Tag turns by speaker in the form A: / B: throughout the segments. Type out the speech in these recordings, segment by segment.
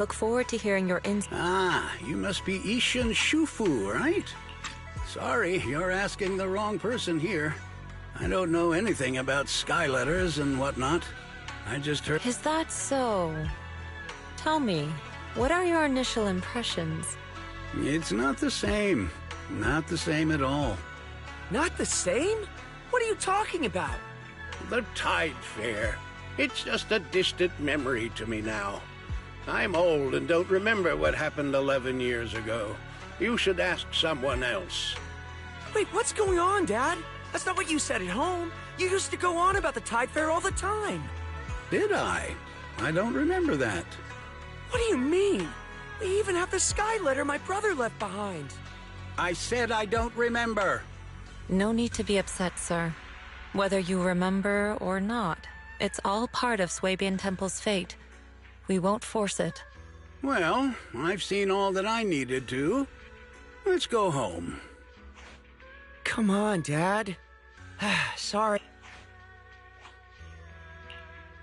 A: Look forward to hearing your
B: Ah, you must be Ishin Shufu, right? Sorry, you're asking the wrong person here. I don't know anything about sky letters and whatnot. I just heard...
A: Is that so? Tell me, what are your initial impressions?
B: It's not the same. Not the same at all.
C: Not the same? What are you talking about?
D: The Tide Fair. It's just a distant memory to me now. I'm old and don't remember what happened 11 years ago. You should ask someone else.
C: Wait, what's going on, Dad? That's not what you said at home. You used to go on about the Tide Fair all the time.
B: Did I? I don't remember that.
C: What do you mean? We even have the sky letter my brother left behind.
B: I said I don't remember.
A: No need to be upset, sir. Whether you remember or not, it's all part of Swabian Temple's fate. We won't force it.
B: Well, I've seen all that I needed to. Let's go home.
C: Come on, Dad. Sorry.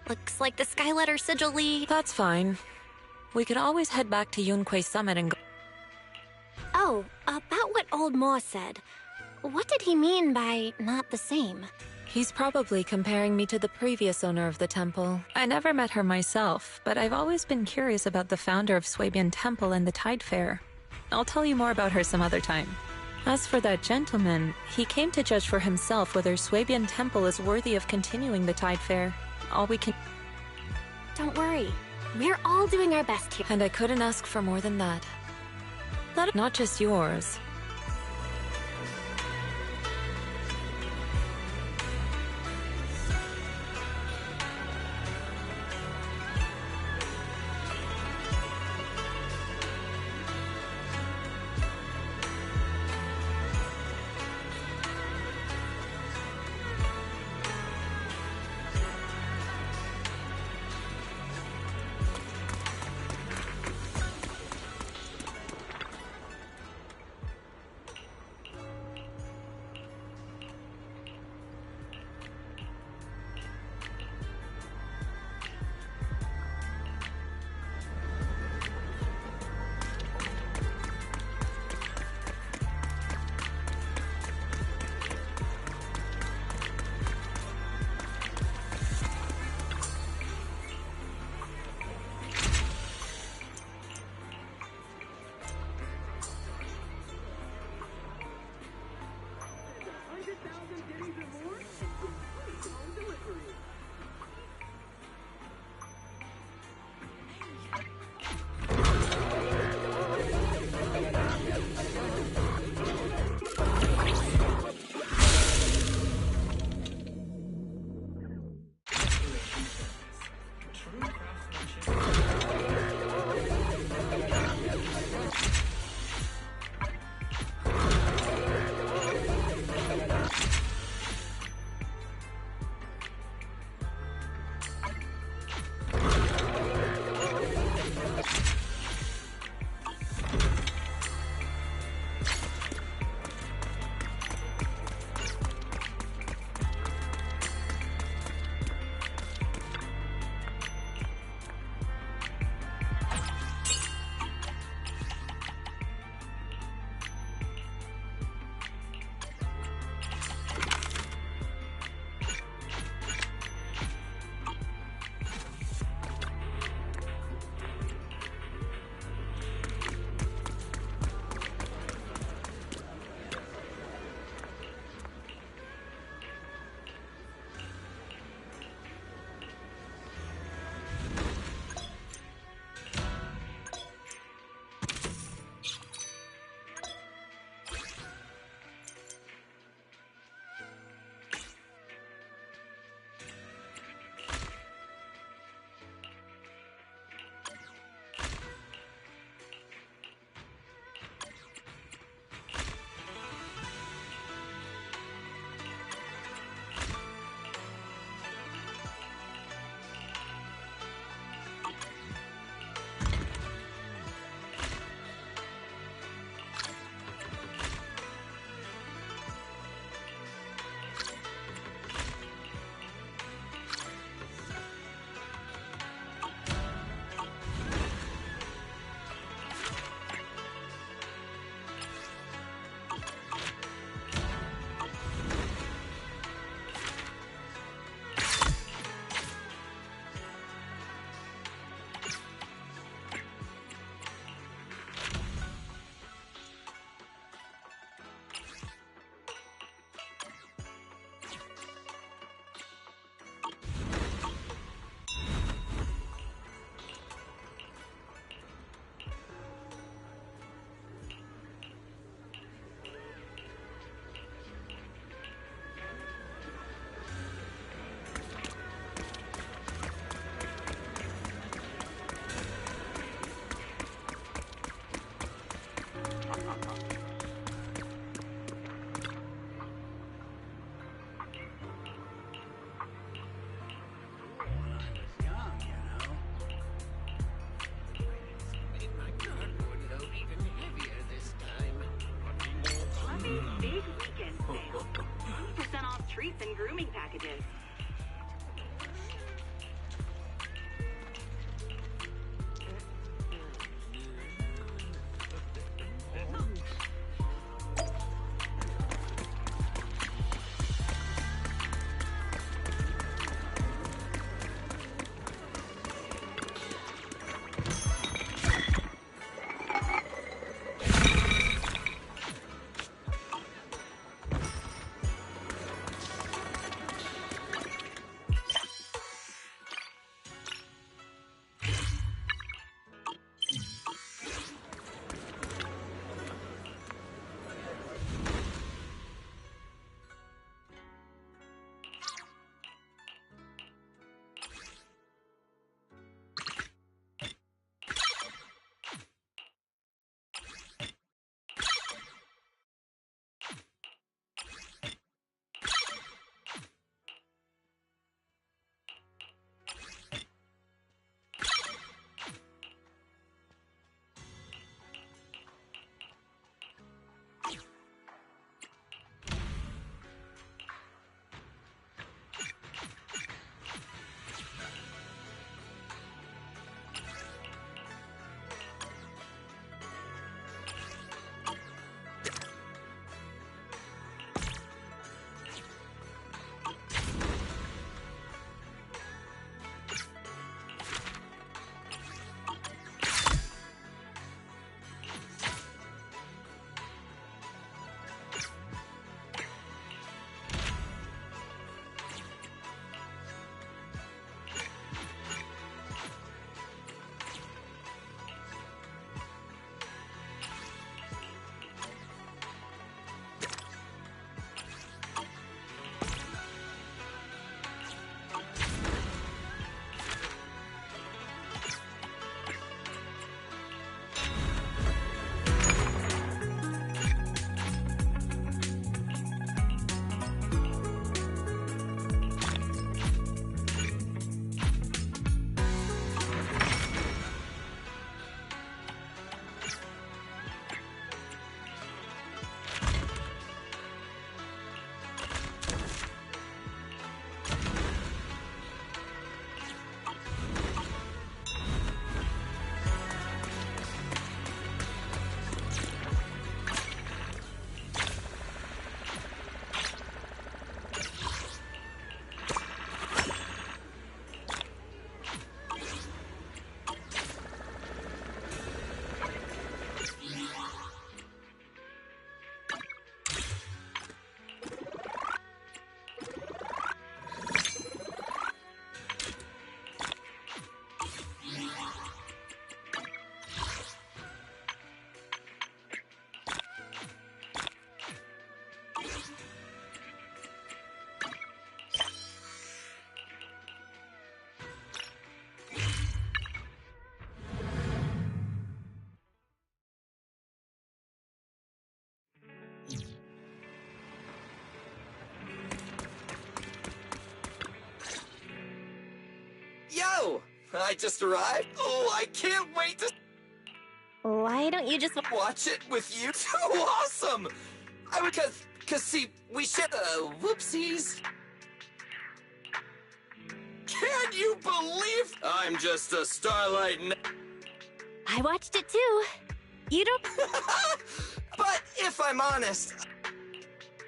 E: Looks like the Skyletter sigil lead.
A: That's fine. We could always head back to Yunquei Summit and go...
E: Oh, about what Old Moore said. What did he mean by not the same?
A: He's probably comparing me to the previous owner of the temple. I never met her myself, but I've always been curious about the founder of Swabian Temple and the Tide Fair. I'll tell you more about her some other time. As for that gentleman, he came to judge for himself whether Swabian Temple is worthy of continuing the Tide Fair. All we can...
E: Don't worry. We're all doing our best here.
A: And I couldn't ask for more than that. Not just yours.
C: I just arrived. Oh, I can't wait to
E: Why don't you just...
C: watch it with you. Too awesome! I would, cause see, we share whoopsies. Can you believe I'm just a Starlight?
E: I watched it too. You don't...
C: But if I'm honest,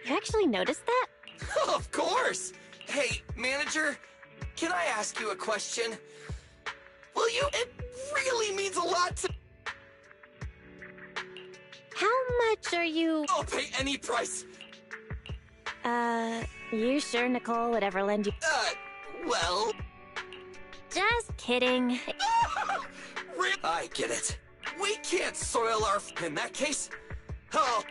E: You actually noticed that?
C: of course. Hey, manager, can I ask you a question? Will you? It really means a lot to.
E: How much are you...
C: I'll pay any price.
E: You sure Nicole would ever lend you...
C: Well...
E: Just kidding.
C: I get it. We can't soil our... In that case... Oh...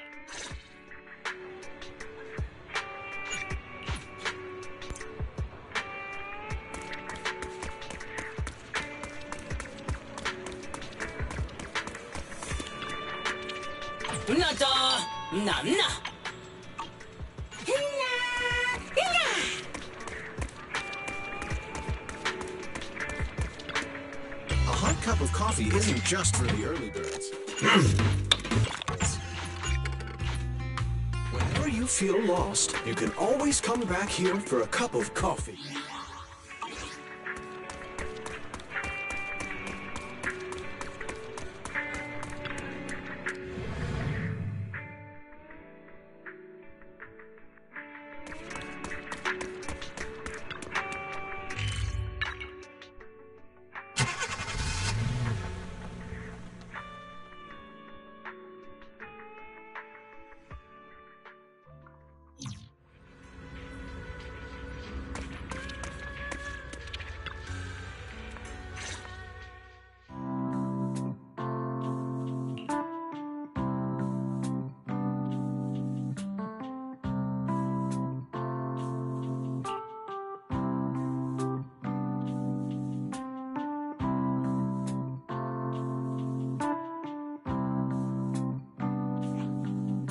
F: A hot cup of coffee isn't just for the early birds. Whenever you feel lost, you can always come back here for a cup of coffee.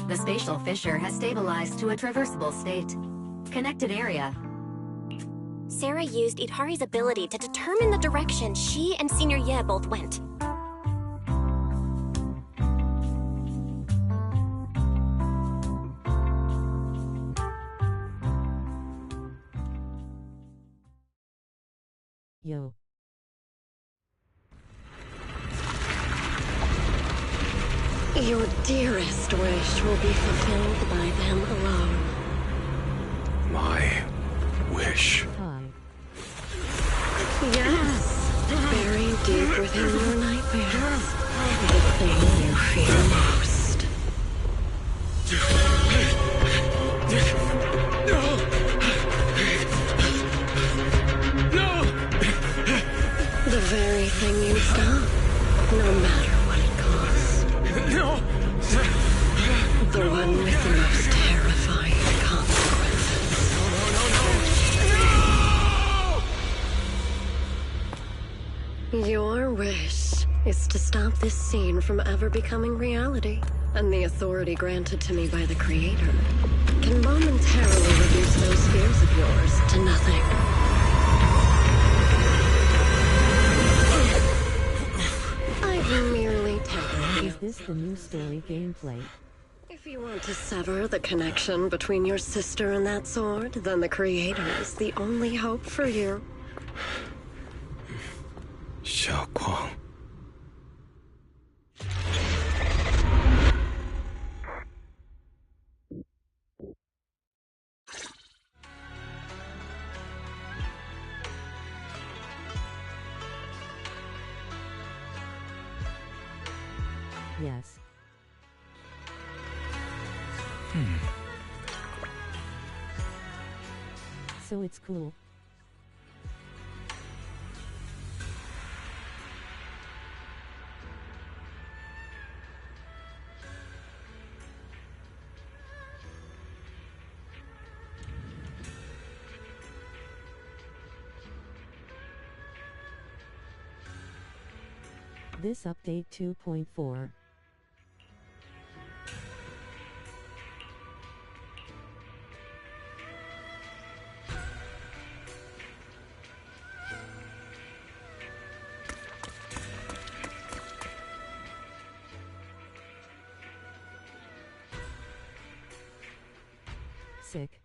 G: The spatial fissure has stabilized to a traversable state. Connected area.
E: Sarah used Idhari's ability to determine the direction she and Senior Ye both went.
H: Yo.
I: Your dearest wish will be fulfilled by them alone.
F: My wish.
H: Hi.
I: Yes, buried deep within your nightmares, the thing you fear most. The very thing you stop, no matter what it costs. The one with the most terrifying consequences. Your wish is to stop this scene from ever becoming reality, and the authority granted to me by the Creator can momentarily reduce those fears of yours to nothing. I've merely tempered you.
H: Is this the new story gameplay?
I: If you want to sever the connection between your sister and that sword, then the Creator is the only hope for you.
F: Xiaoguang.
H: Yes. So it's cool. This update 2.4. sick.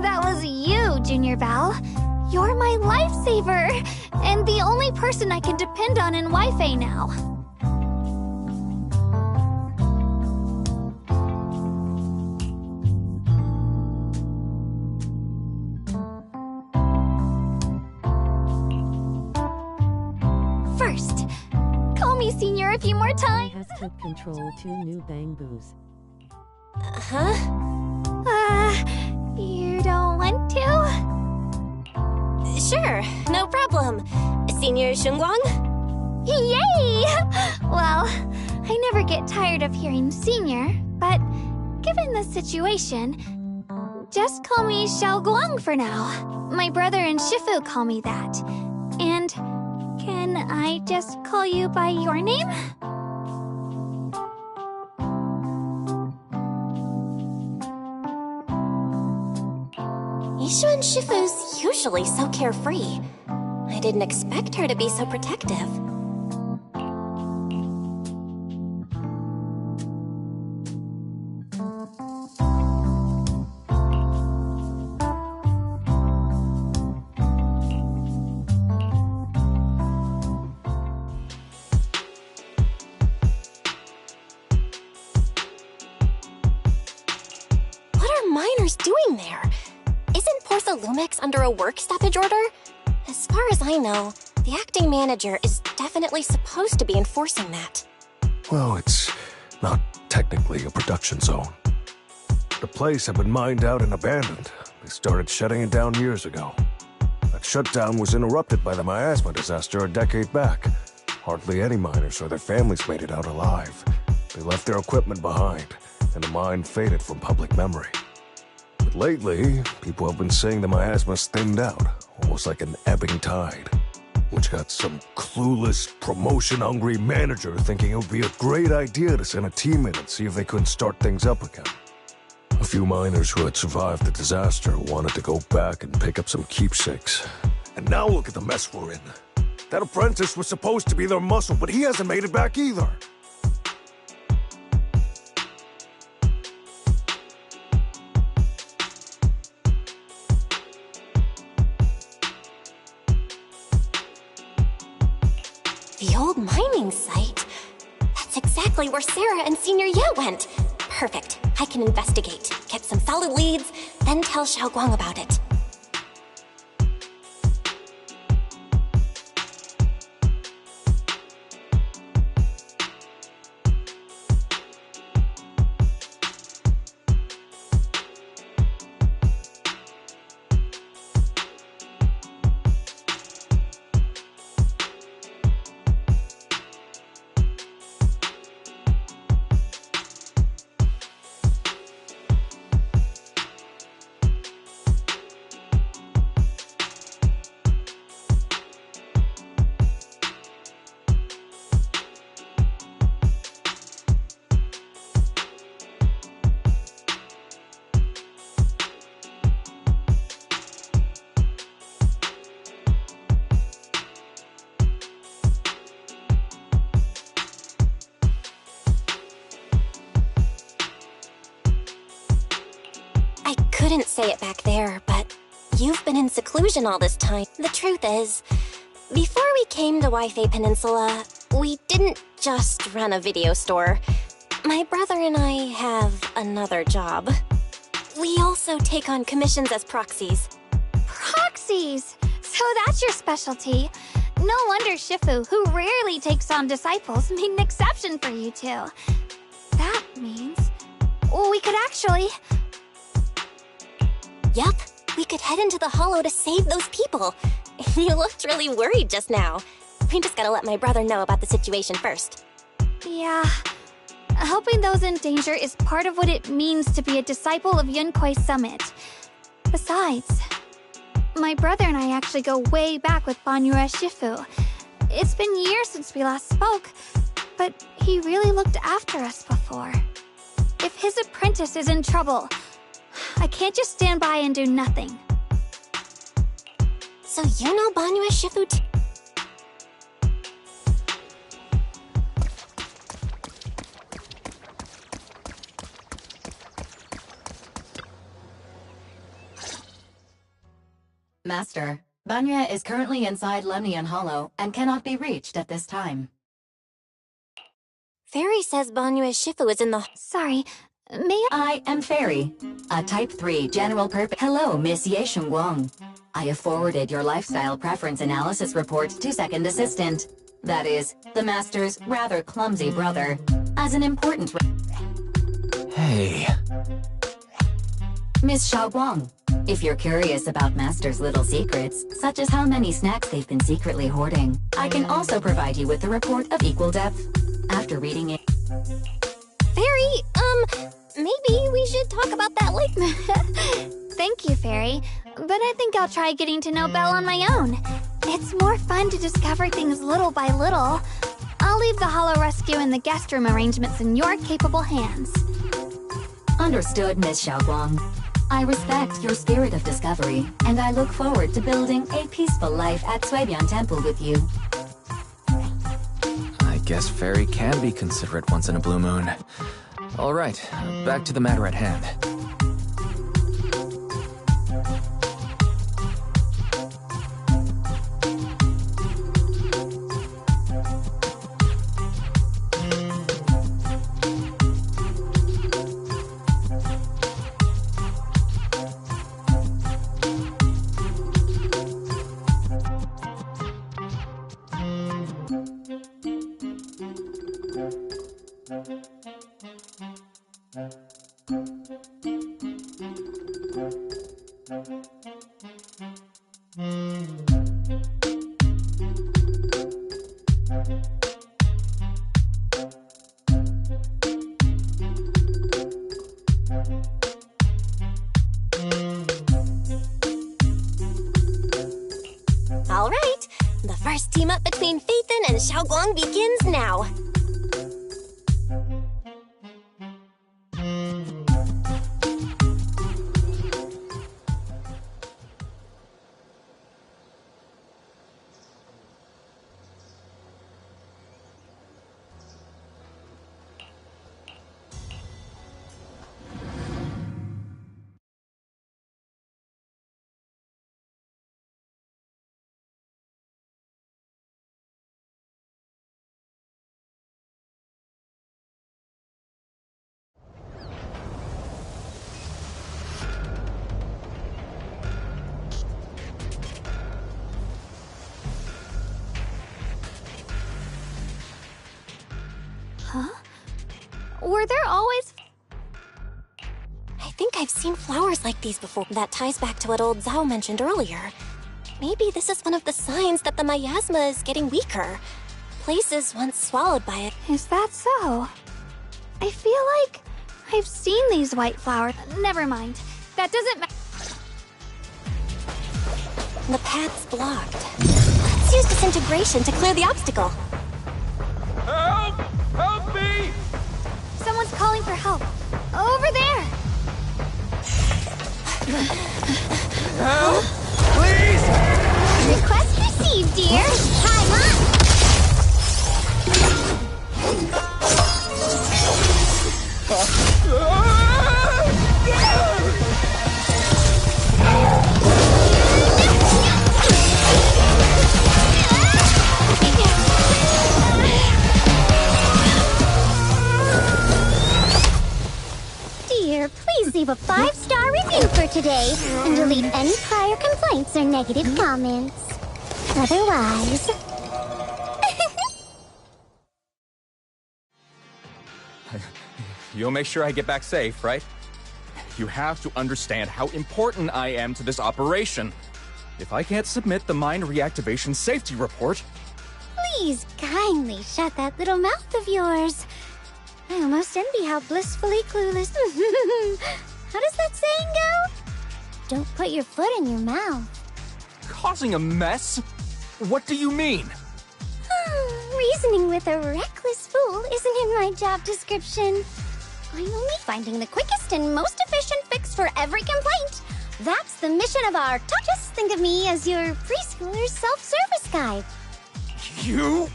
J: That was you, Junior Val. You're my lifesaver, and the only person I can depend on in Wi-Fi now. First, call me Senior a few more
H: He
J: times.
H: has took control 2 new bangbus.
E: Huh?
J: You don't want to?
E: Sure, no problem. Senior Shunguang?
J: Yay! Well, I never get tired of hearing Senior, but given the situation, just call me Xiao Guang for now. My brother and Shifu call me that. And Can I just call you by your name?
E: Yishun Shifu's usually so carefree. I didn't expect her to be so protective. What are miners doing there? Isn't Porthalumix under a work stoppage order? As far as I know, the acting manager is definitely supposed to be enforcing that.
K: Well, it's not technically a production zone. The place had been mined out and abandoned. They started shutting it down years ago. That shutdown was interrupted by the miasma disaster a decade back. Hardly any miners or their families made it out alive. They left their equipment behind, and the mine faded from public memory. But lately, people have been saying the miasma's thinned out, almost like an ebbing tide, which got some clueless, promotion-hungry manager thinking it would be a great idea to send a team in and see if they couldn't start things up again. A few miners who had survived the disaster wanted to go back and pick up some keepsakes. And now look at the mess we're in. That apprentice was supposed to be their muscle, but he hasn't made it back either.
E: The old mining site? That's exactly where Sarah and Senior Ye went. Perfect. I can investigate, get some solid leads, then tell Xiaoguang about it. Couldn't say it back there, but you've been in seclusion all this time. The truth is, before we came to Wi-Fi Peninsula, we didn't just run a video store. My brother and I have another job. We also take on commissions as proxies.
J: Proxies! So that's your specialty. No wonder Shifu, who rarely takes on disciples, made an exception for you two. That means we could actually...
E: Yup, we could head into the hollow to save those people. You looked really worried just now. We just gotta let my brother know about the situation first.
J: Yeah. Helping those in danger is part of what it means to be a disciple of Yunkuei Summit. Besides, my brother and I actually go way back with Banyue Shifu. It's been years since we last spoke, but he really looked after us before. If his apprentice is in trouble, I can't just stand by and do nothing.
E: So you know Banyue Shifu too?
G: Master, Banya is currently inside Lemnian Hollow and cannot be reached at this time.
E: Fairy says Banyue Shifu is in the...
J: Sorry, may
G: I am Fairy, a Type 3 general purpose... Hello, Miss Ye Shengguang. I have forwarded your lifestyle preference analysis report to Second Assistant. That is, the Master's rather clumsy brother, as an important...
K: Hey.
G: Miss Xiaoguang, if you're curious about Master's little secrets, such as how many snacks they've been secretly hoarding, I can also provide you with the report of equal depth. After reading it...
E: Fairy, maybe we should talk about that later.
J: Thank you, Fairy. But I think I'll try getting to know Belle on my own. It's more fun to discover things little by little. I'll leave the Hollow Rescue and the guest room arrangements in your capable hands.
G: Understood, Miss Xiaoguang. I respect your spirit of discovery, and I look forward to building a peaceful life at Suibian Temple with you.
L: I guess Fairy can be considerate once in a blue moon. All right, back to the matter at hand.
E: All right, the first team up between Phaethon and Xiaoguang begins now.
J: Huh? Were there always...
E: I think I've seen flowers like these before. That ties back to what old Zhao mentioned earlier. Maybe this is one of the signs that the miasma is getting weaker. Places once swallowed by it.
J: Is that so? I feel like I've seen these white flowers. Never mind. That doesn't matter.
E: The path's blocked. Let's use disintegration to clear the obstacle.
M: Help! Help me!
J: Someone's calling for help. Over there!
M: Help! Please!
J: Request received, dear. Time up!
N: Dear, please leave a 5-star review for today and delete any prior complaints or negative comments. Otherwise...
M: You'll make sure I get back safe, right? You have to understand how important I am to this operation. If I can't submit the mine reactivation safety report...
N: Please kindly shut that little mouth of yours. I almost envy how blissfully clueless... How does that saying go? Don't put your foot in your mouth.
M: Causing a mess? What do you mean?
N: Reasoning with a reckless fool isn't in my job description. I'm only finding the quickest and most efficient fix for every complaint. That's the mission of our talk. Just think of me as your preschooler's self-service guide.
M: You?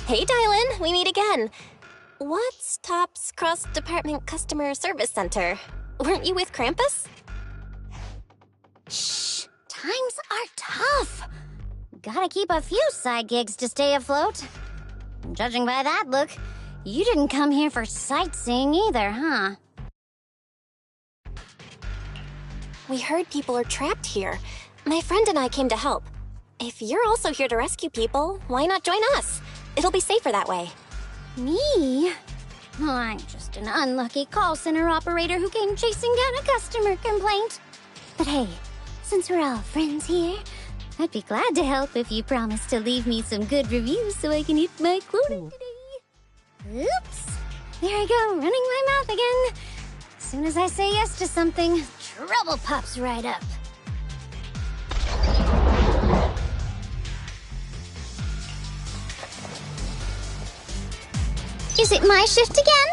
E: Hey, Dylan, we meet again. What's Top's cross-department customer service center? Weren't you with Krampus?
N: Shh, times are tough. Gotta keep a few side gigs to stay afloat. Judging by that look, you didn't come here for sightseeing either, huh?
E: We heard people are trapped here. My friend and I came to help. If you're also here to rescue people, why not join us? It'll be safer that way.
N: Me? Oh, I'm just an unlucky call center operator who came chasing down a customer complaint. But hey, since we're all friends here, I'd be glad to help if you promise to leave me some good reviews so I can hit my quota today. Oops. There I go, running my mouth again. As soon as I say yes to something, trouble pops right up. Is it my shift again?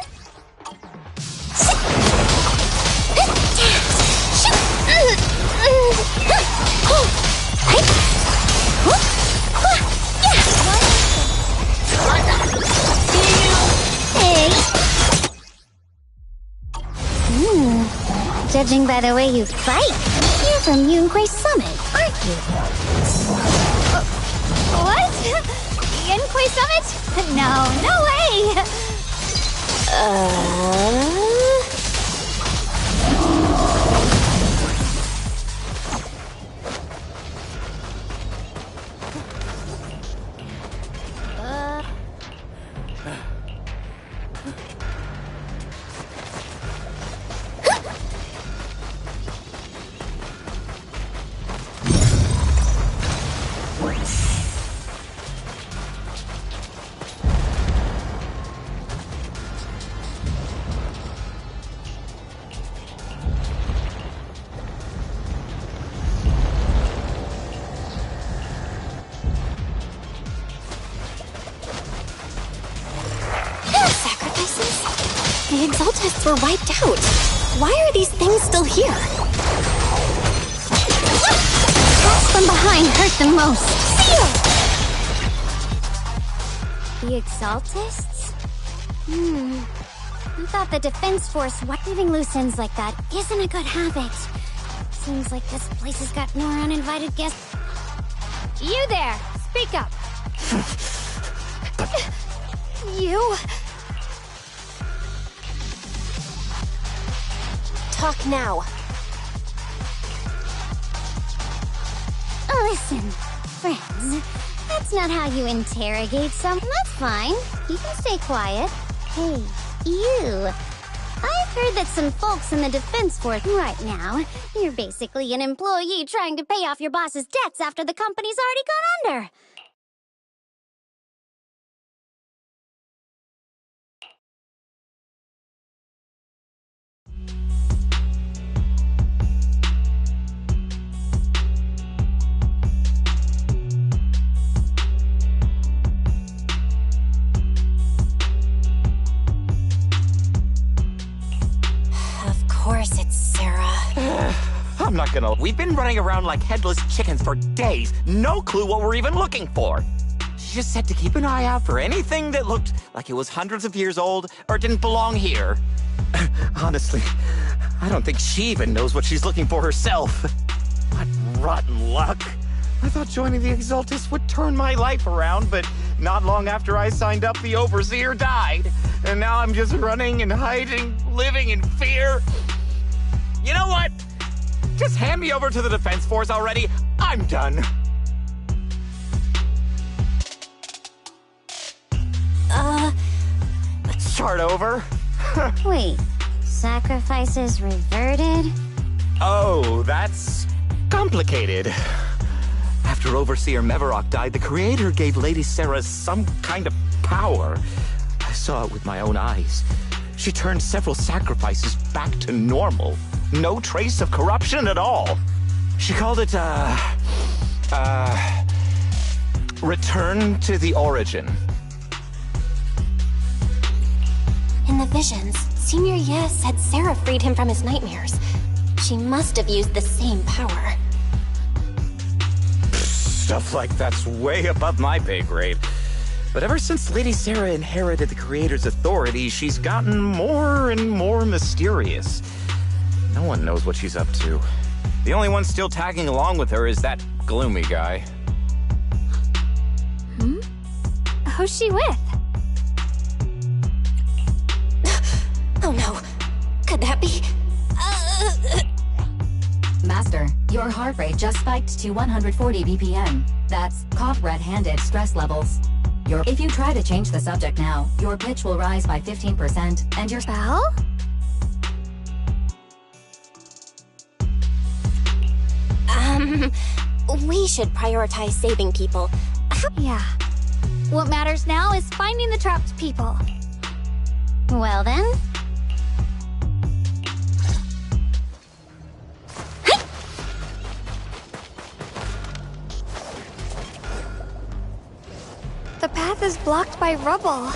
N: Hey. Judging by the way you fight, you're from Yunquay Summit, aren't you?
J: What? Yunquay Summit? No, no way!
E: The Exaltists were wiped out. Why are these things still here?
N: Attacks from behind hurt the most. The Exaltists? I thought the Defense Force leaving loose ends like that isn't a good habit. Seems like this place has got more uninvited guests.
J: You there! Speak up! You...
E: Talk now.
N: Listen, friends, that's not how you interrogate someone. That's fine. You can stay quiet. Hey, you. I've heard that some folks in the Defense Force right now, you're basically an employee trying to pay off your boss's debts after the company's already gone under.
E: Of course it's Sarah.
O: I'm not gonna... We've been running around like headless chickens for days. No clue what we're even looking for. She just said to keep an eye out for anything that looked like it was hundreds of years old or didn't belong here. Honestly, I don't think she even knows what she's looking for herself. What rotten luck. I thought joining the Exaltists would turn my life around, but not long after I signed up, the Overseer died. And now I'm just running and hiding, living in fear. You know what? Just hand me over to the Defense Force already. I'm done. Start over?
N: Wait, sacrifices reverted?
O: Oh, that's complicated. After Overseer Mevarok died, the Creator gave Lady Sarah some kind of power. I saw it with my own eyes. She turned several sacrifices back to normal. No trace of corruption at all. She called it, return to the origin.
E: In the visions, Senior Ye said Sarah freed him from his nightmares. She must have used the same power.
O: Stuff like that's way above my pay grade. But ever since Lady Sarah inherited the Creator's authority, she's gotten more and more mysterious. No one knows what she's up to. The only one still tagging along with her is that gloomy guy.
J: Who's she with?
E: Oh no. Could that be...
G: Master, your heart rate just spiked to 140 BPM. That's caught red-handed stress levels. If you try to change the subject now, your pitch will rise by 15% and your
J: spell?
E: We should prioritize saving people.
J: Yeah. What matters now is finding the trapped people.
N: Well then.
J: The path is blocked by rubble.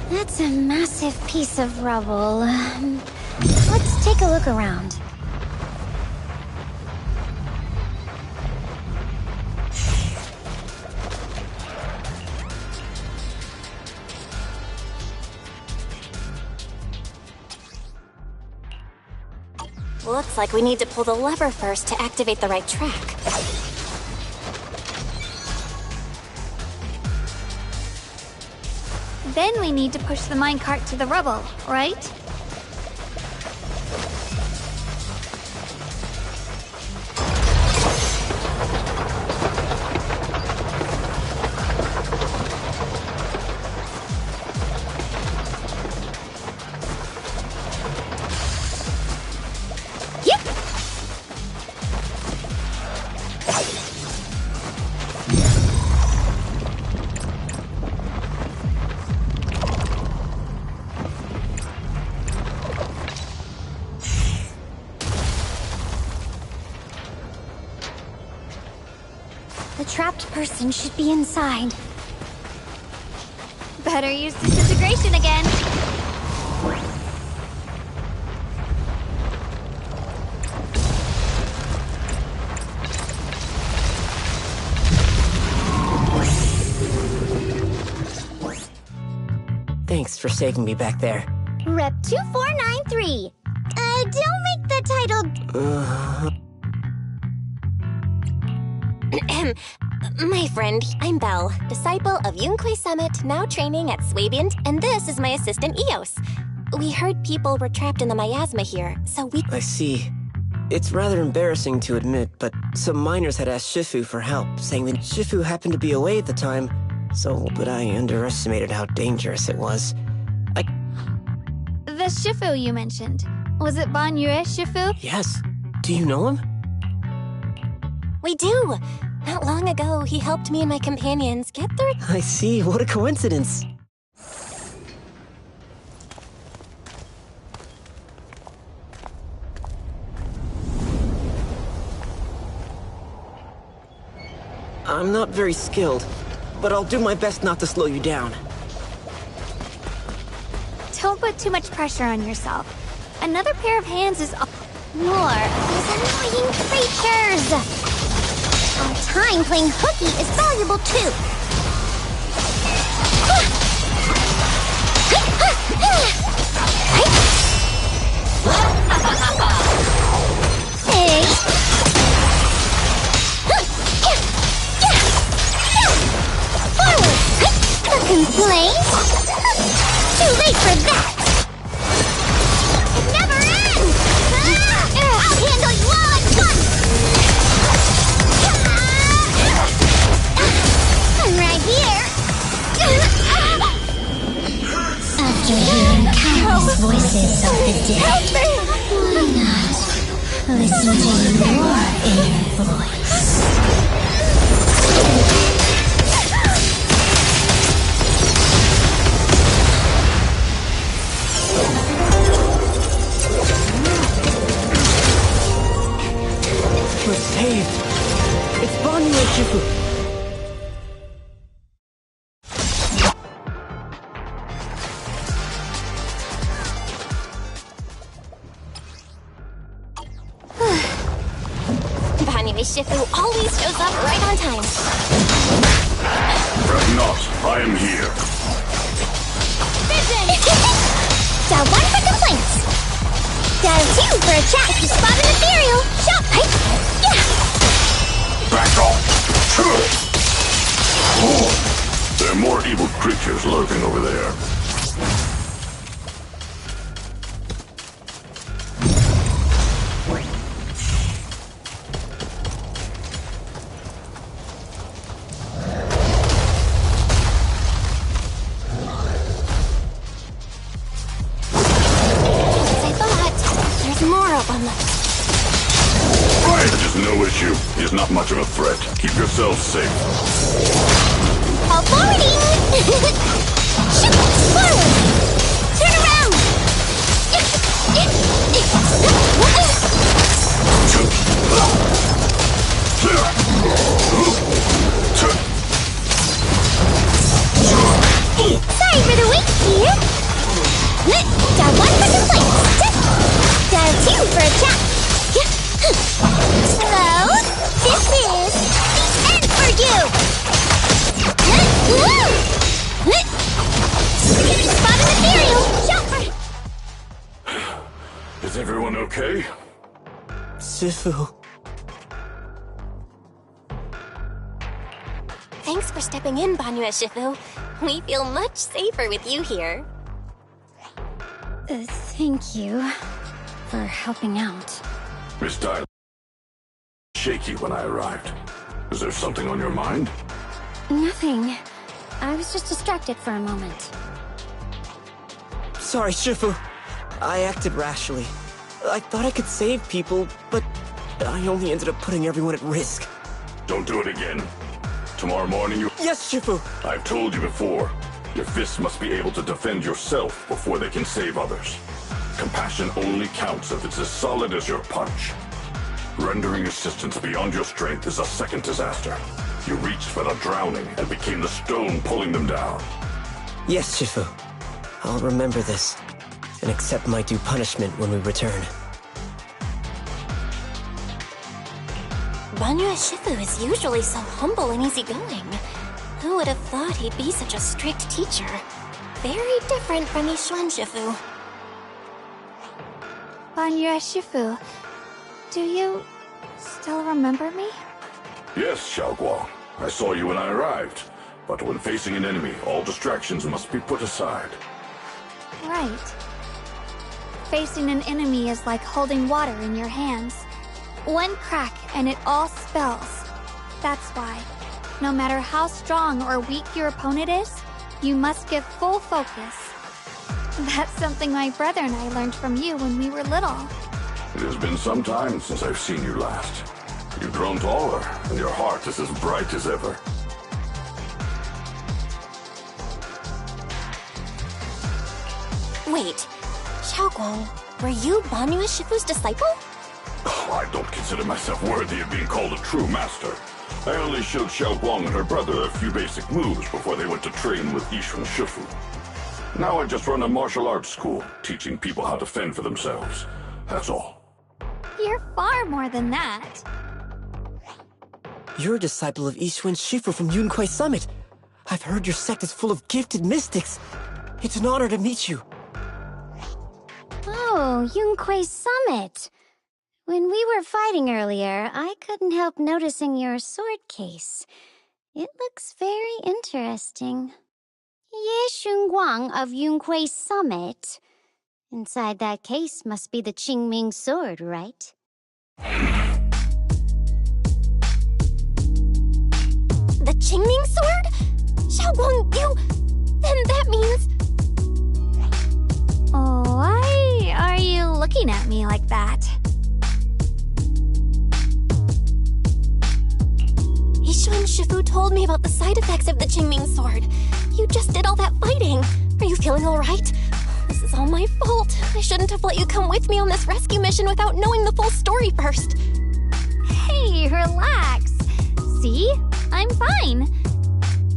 N: That's a massive piece of rubble. Let's take a look around.
E: Looks like we need to pull the lever first to activate the right track.
J: Then we need to push the minecart to the rubble, right?
N: The trapped person should be inside.
J: Better use disintegration again.
P: Thanks for saving me back there.
N: Rep 2493. Don't make the title...
E: My friend, I'm Belle, disciple of Yunque Summit, now training at Swabian, and this is my assistant Eos. We heard people were trapped in the miasma here, so we...
P: I see. It's rather embarrassing to admit, but some miners had asked Shifu for help, saying that Shifu happened to be away at the time, but I underestimated how dangerous it was.
J: The Shifu you mentioned. Was it Ban Yue Shifu?
P: Yes. Do you know him?
E: We do! Not long ago, he helped me and my companions get through...
P: I see. What a coincidence. I'm not very skilled, but I'll do my best not to slow you down.
J: Don't put too much pressure on yourself. Another pair of hands is...
N: More of these annoying creatures! Our time playing hooky is valuable too. Hey. Forward. No complaints. Too late for that. It never ends. I'll handle you all at once. I'm right here. After hearing countless voices of the dead, why not listen to your inner voice?
P: We're saved. It's Ban Yue Shifu.
E: Ban Yue Shifu always shows up right on time.
Q: Fret not, I am here.
N: Dial 1 for complaints. Dial 2 for a chat if you spot an ethereal. Shot, right? Yeah.
Q: Back off! There are more evil creatures lurking over there. No issue. He's not much of a threat. Keep yourself safe.
N: All forwarding! Shoot! Forward! Turn around! Sorry for the wait, dear. Spot an ethereal! Jumper!
Q: Is everyone okay?
P: Shifu.
E: Thanks for stepping in, Banyue Shifu. We feel much safer with you here.
N: Thank you for helping out.
Q: Miss Tyler, shaky when I arrived. Is there something on your mind?
N: Nothing. I was just distracted for a moment.
P: Sorry, Shifu. I acted rashly. I thought I could save people, but I only ended up putting everyone at risk.
Q: Don't do it again. Tomorrow morning you...
P: Yes, Shifu!
Q: I've told you before. Your fists must be able to defend yourself before they can save others. Compassion only counts if it's as solid as your punch. Rendering assistance beyond your strength is a second disaster. You reached for the drowning and became the stone pulling them down.
P: Yes, Shifu. I'll remember this, and accept my due punishment when we return.
E: Banyue Shifu is usually so humble and easygoing. Who would have thought he'd be such a strict teacher? Very different from Yishuan Shifu.
J: Banyue Shifu, do you still remember me?
Q: Yes, Xiaoguang. I saw you when I arrived. But when facing an enemy, all distractions must be put aside.
J: Right. Facing an enemy is like holding water in your hands. One crack and it all spills. That's why, no matter how strong or weak your opponent is, you must give full focus. That's something my brother and I learned from you when we were little.
Q: It has been some time since I've seen you last. You've grown taller, and your heart is as bright as ever.
E: Wait, Xiaoguang, were you Banyue Shifu's disciple?
Q: Oh, I don't consider myself worthy of being called a true master. I only showed Xiaoguang and her brother a few basic moves before they went to train with Yishuan Shifu. Now I just run a martial arts school, teaching people how to fend for themselves. That's all.
J: You're far more than that.
P: You're a disciple of Yishuan Shifu from Yunquai Summit. I've heard your sect is full of gifted mystics. It's an honor to meet you.
N: Oh, Yunquai Summit. When we were fighting earlier, I couldn't help noticing your sword case. It looks very interesting. Ye Xunguang of Yunquai Summit. Inside that case must be the Qingming sword, right?
E: The Qingming sword? Xiaoguang, you... Then that means...
J: Why are you looking at me like that?
E: Yishuan Shifu told me about the side effects of the Qingming sword. You just did all that fighting. Are you feeling all right? This is all my fault. I shouldn't have let you come with me on this rescue mission without knowing the full story first.
J: Hey, relax. See? I'm fine.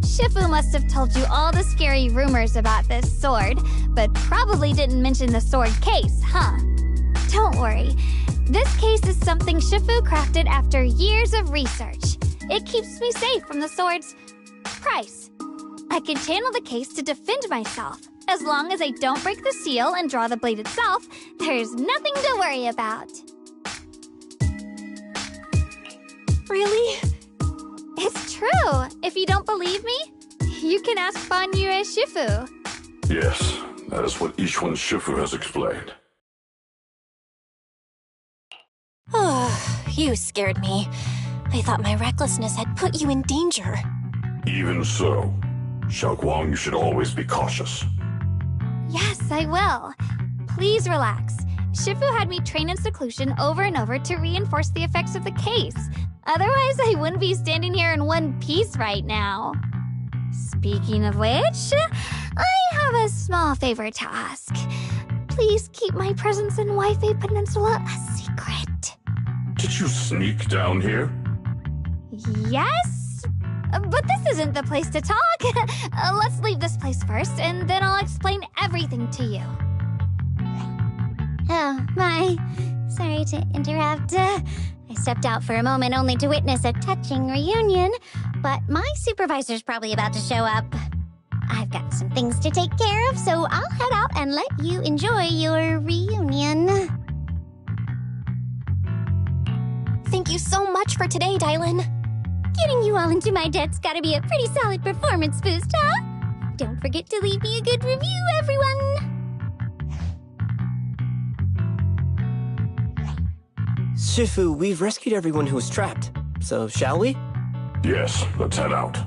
J: Shifu must have told you all the scary rumors about this sword, but probably didn't mention the sword case, huh? Don't worry. This case is something Shifu crafted after years of research. It keeps me safe from the sword's price. I can channel the case to defend myself. As long as I don't break the seal and draw the blade itself, there's nothing to worry about.
E: Really?
J: It's true. If you don't believe me, you can ask Banyue Shifu.
Q: Yes, that is what Yishuan Shifu has explained.
E: Oh, you scared me. I thought my recklessness had put you in danger.
Q: Even so, Xiaoguang, you should always be cautious.
J: Yes, I will. Please relax. Shifu had me train in seclusion over and over to reinforce the effects of the case. Otherwise, I wouldn't be standing here in one piece right now. Speaking of which, I have a small favor to ask. Please keep my presence in Wi-Fi Peninsula a secret.
Q: Did you sneak down here?
J: Yes? But this isn't the place to talk. Let's leave this place first, and then I'll explain everything to you.
N: Oh, my. Sorry to interrupt. I stepped out for a moment only to witness a touching reunion. but my supervisor's probably about to show up. I've got some things to take care of, so I'll head out and let you enjoy your reunion.
E: Thank you so much for today, Dylan.
N: Getting you all into my debt's gotta be a pretty solid performance boost, huh? Don't forget to leave me a good review, everyone!
P: Shifu, we've rescued everyone who was trapped, so shall we?
Q: Yes, let's head out.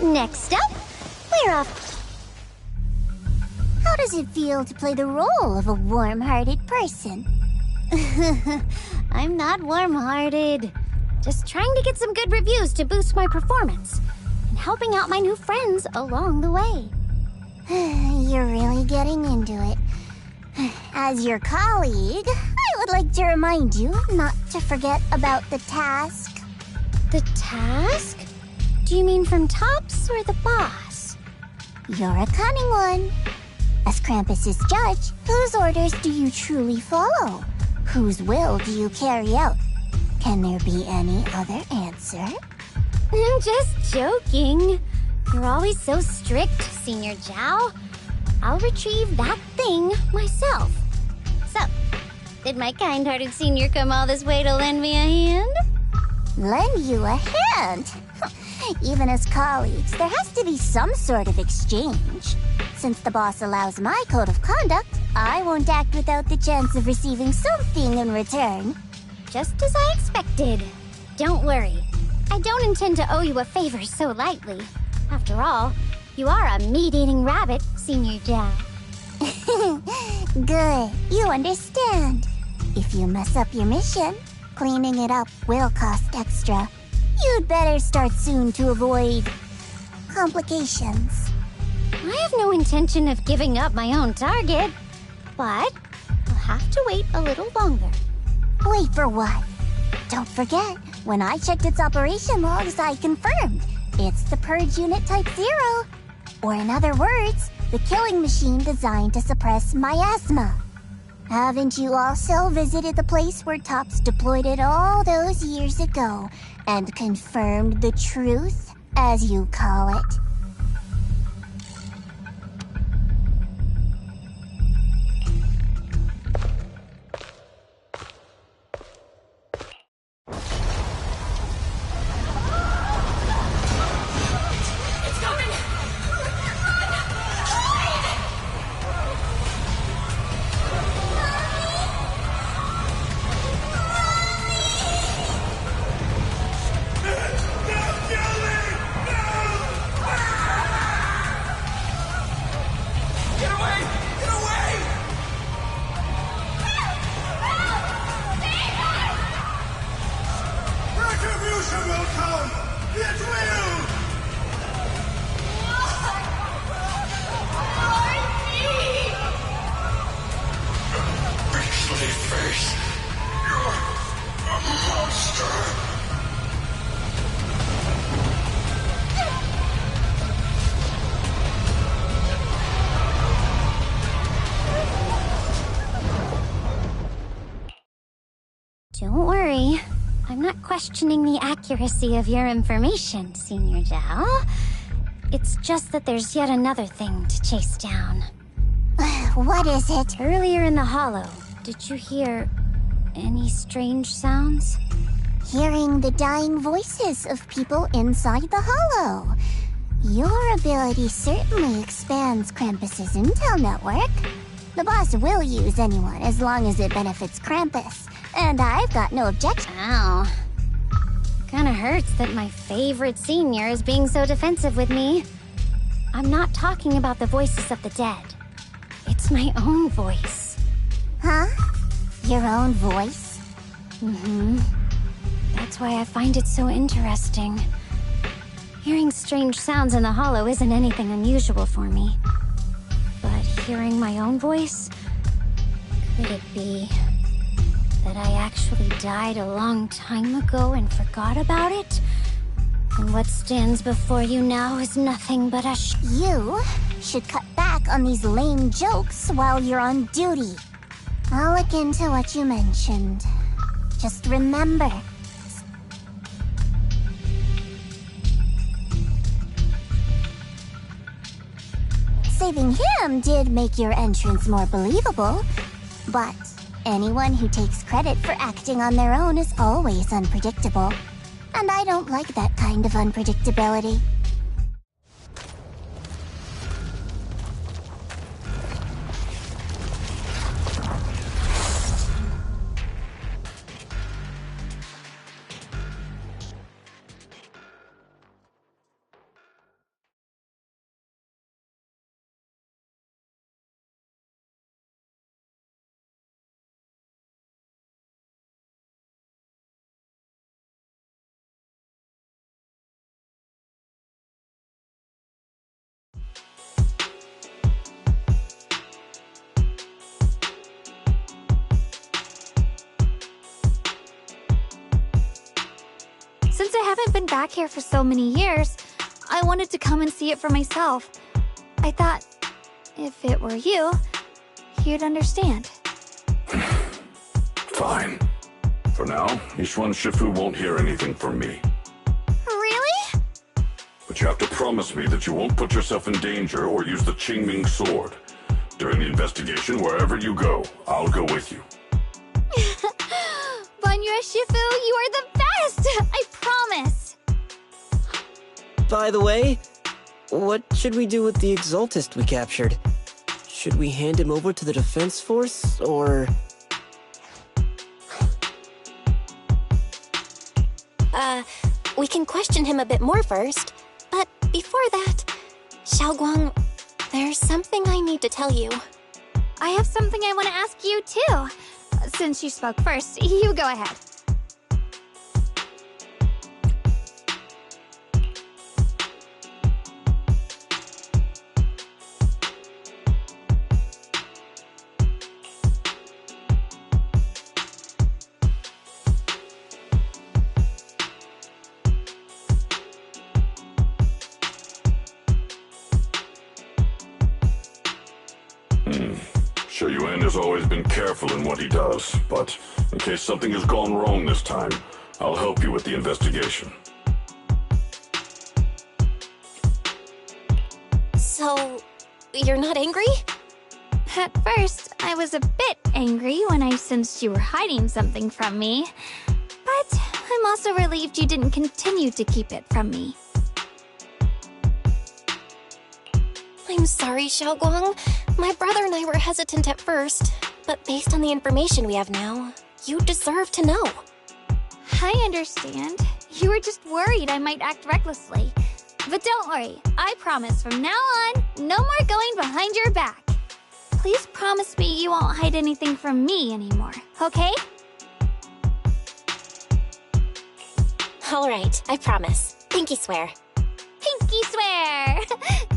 N: Next up, we're off.
R: How does it feel to play the role of a warm-hearted person?
N: I'm not warm-hearted. Just trying to get some good reviews to boost my performance. And helping out my new friends along the way.
R: You're really getting into it. As your colleague, I would like to remind you not to forget about the task.
N: The task? Do you mean from Tops or the boss?
R: You're a cunning one. As Krampus's judge, whose orders do you truly follow? Whose will do you carry out? Can there be any other answer?
N: I'm just joking. You're always so strict, Senior Zhao. I'll retrieve that thing myself. So, did my kind-hearted senior come all this way to lend me a hand?
R: Lend you a hand? Even as colleagues, there has to be some sort of exchange. Since the boss allows my code of conduct, I won't act without the chance of receiving something in return.
N: Just as I expected. Don't worry. I don't intend to owe you a favor so lightly. After all, you are a meat-eating rabbit, Senior Zhao.
R: Good, you understand. If you mess up your mission, cleaning it up will cost extra. You'd better start soon to avoid complications.
N: I have no intention of giving up my own target, but I'll have to wait a little longer.
R: Wait for what? Don't forget, when I checked its operation logs, I confirmed it's the Purge Unit Type 0. Or in other words, the killing machine designed to suppress miasma. Haven't you also visited the place where Tops deployed it all those years ago and confirmed the truth, as you call it?
N: Don't worry. I'm not questioning the accuracy of your information, Senior Zhao. It's just that there's yet another thing to chase down.
R: What is it?
N: Earlier in the hollow, did you hear any strange sounds?
R: Hearing the dying voices of people inside the hollow. Your ability certainly expands Krampus's intel network. The boss will use anyone as long as it benefits Krampus. And I've got no objection.
N: Ow. Kinda hurts that my favorite senior is being so defensive with me. I'm not talking about the voices of the dead. It's my own voice.
R: Huh? Your own voice?
N: Mm-hmm. That's why I find it so interesting. Hearing strange sounds in the hollow isn't anything unusual for me. But hearing my own voice Could it be that I actually died a long time ago and forgot about it? And what stands before you now is nothing but a
R: You should cut back on these lame jokes while you're on duty. I'll look into what you mentioned. Just remember, saving him did make your entrance more believable, but anyone who takes credit for acting on their own is always unpredictable. And I don't like that kind of unpredictability.
J: Since I haven't been back here for so many years, I wanted to come and see it for myself. I thought, if it were you, you'd understand.
Q: Fine. For now, Ishwan Shifu won't hear anything from me.
J: Really?
Q: But you have to promise me that you won't put yourself in danger or use the Qingming sword. During the investigation, wherever you go, I'll go with you.
J: Banya Shifu, you are the best! I promise!
P: By the way, what should we do with the Exaltist we captured? Should we hand him over to the defense force, or...?
E: We can question him a bit more first. But before that, Xiaoguang, there's something I need to tell you.
J: I have something I want to ask you, too. Since you spoke first, you go ahead.
Q: Shuyuan has always been careful in what he does, but in case something has gone wrong this time, I'll help you with the investigation.
E: So, you're not angry?
J: At first, I was a bit angry when I sensed you were hiding something from me. But I'm also relieved you didn't continue to keep it from me.
E: I'm sorry, Xiaoguang. My brother and I were hesitant at first, but based on the information we have now, you deserve to know.
J: I understand. You were just worried I might act recklessly. But don't worry, I promise from now on, no more going behind your back. Please promise me you won't hide anything from me anymore, okay?
E: All right, I promise. Pinky swear.
J: Pinky swear!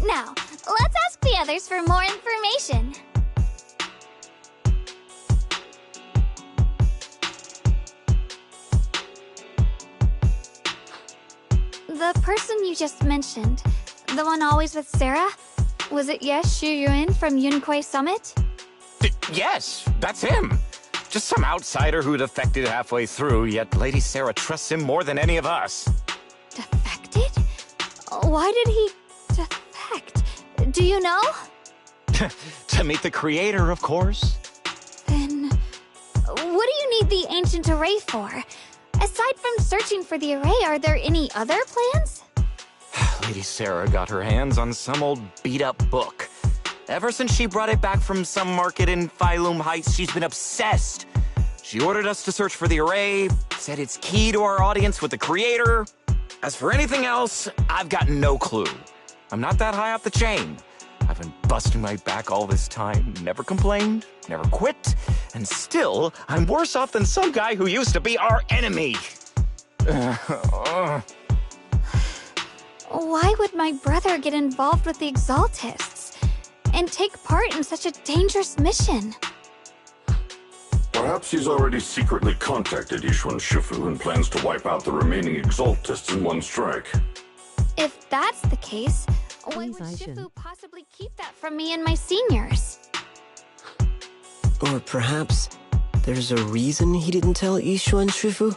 J: Now, let's ask the others for more information. The person you just mentioned, the one always with Sarah, was it Yes Shuyuan from Yunquai Summit?
O: Yes, that's him. Just some outsider who defected halfway through, yet Lady Sarah trusts him more than any of us.
J: Defected? Why did he defect? Do you know?
O: To meet the creator, of course.
J: Then, what do you need the ancient array for? Aside from searching for the array, are there any other plans?
O: Lady Sarah got her hands on some old beat-up book. Ever since she brought it back from some market in Phylum Heights, she's been obsessed. She ordered us to search for the array, said it's key to our audience with the creator. As for anything else, I've got no clue. I'm not that high up the chain. I've been busting my back all this time, never complained, never quit, and still, I'm worse off than some guy who used to be our enemy.
J: Why would my brother get involved with the Exaltists and take part in such a dangerous mission?
Q: Perhaps he's already secretly contacted Yishuan Shifu and plans to wipe out the remaining Exaltists in one strike.
J: If that's the case, why would Shifu possibly keep that from me and my seniors?
P: Or perhaps there's a reason he didn't tell Yishuan Shifu?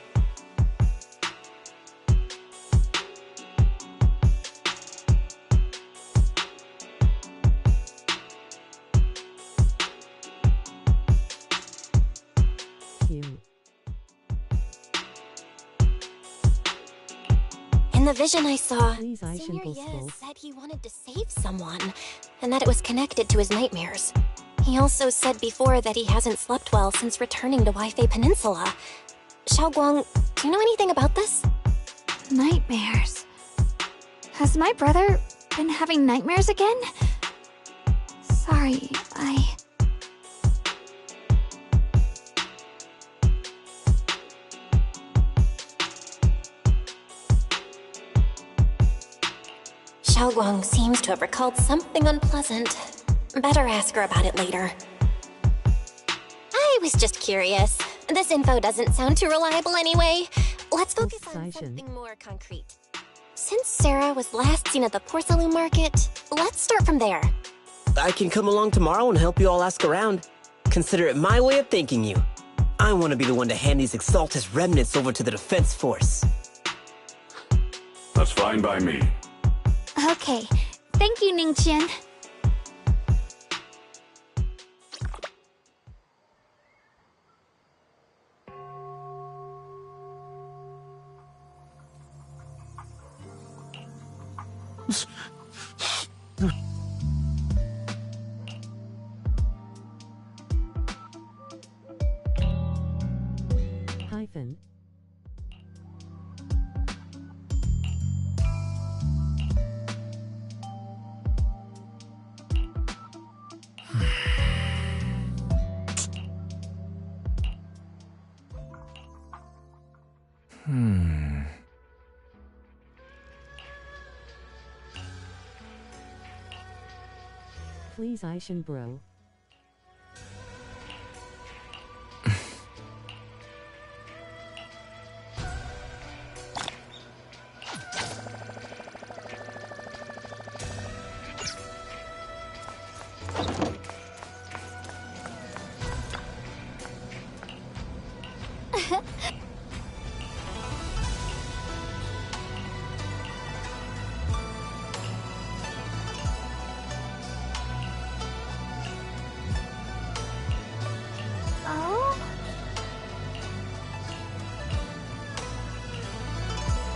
E: In the vision I saw, Senior Yes said he wanted to save someone, and that it was connected to his nightmares. He also said before that he hasn't slept well since returning to Waifei Peninsula. Xiaoguang, do you know anything about this?
J: Nightmares. Has my brother been having nightmares again? Sorry,
E: Xiaoguang seems to have recalled something unpleasant. Better ask her about it later. I was just curious. This info doesn't sound too reliable anyway. Let's focus on something more concrete. Since Sarah was last seen at the porcelain market, let's start from there.
P: I can come along tomorrow and help you all ask around. Consider it my way of thanking you. I want to be the one to hand these Exaltus remnants over to the defense force.
Q: That's fine by me.
J: Okay. Thank you, Ningqian.
H: Hyphen. Please, Aishin bro.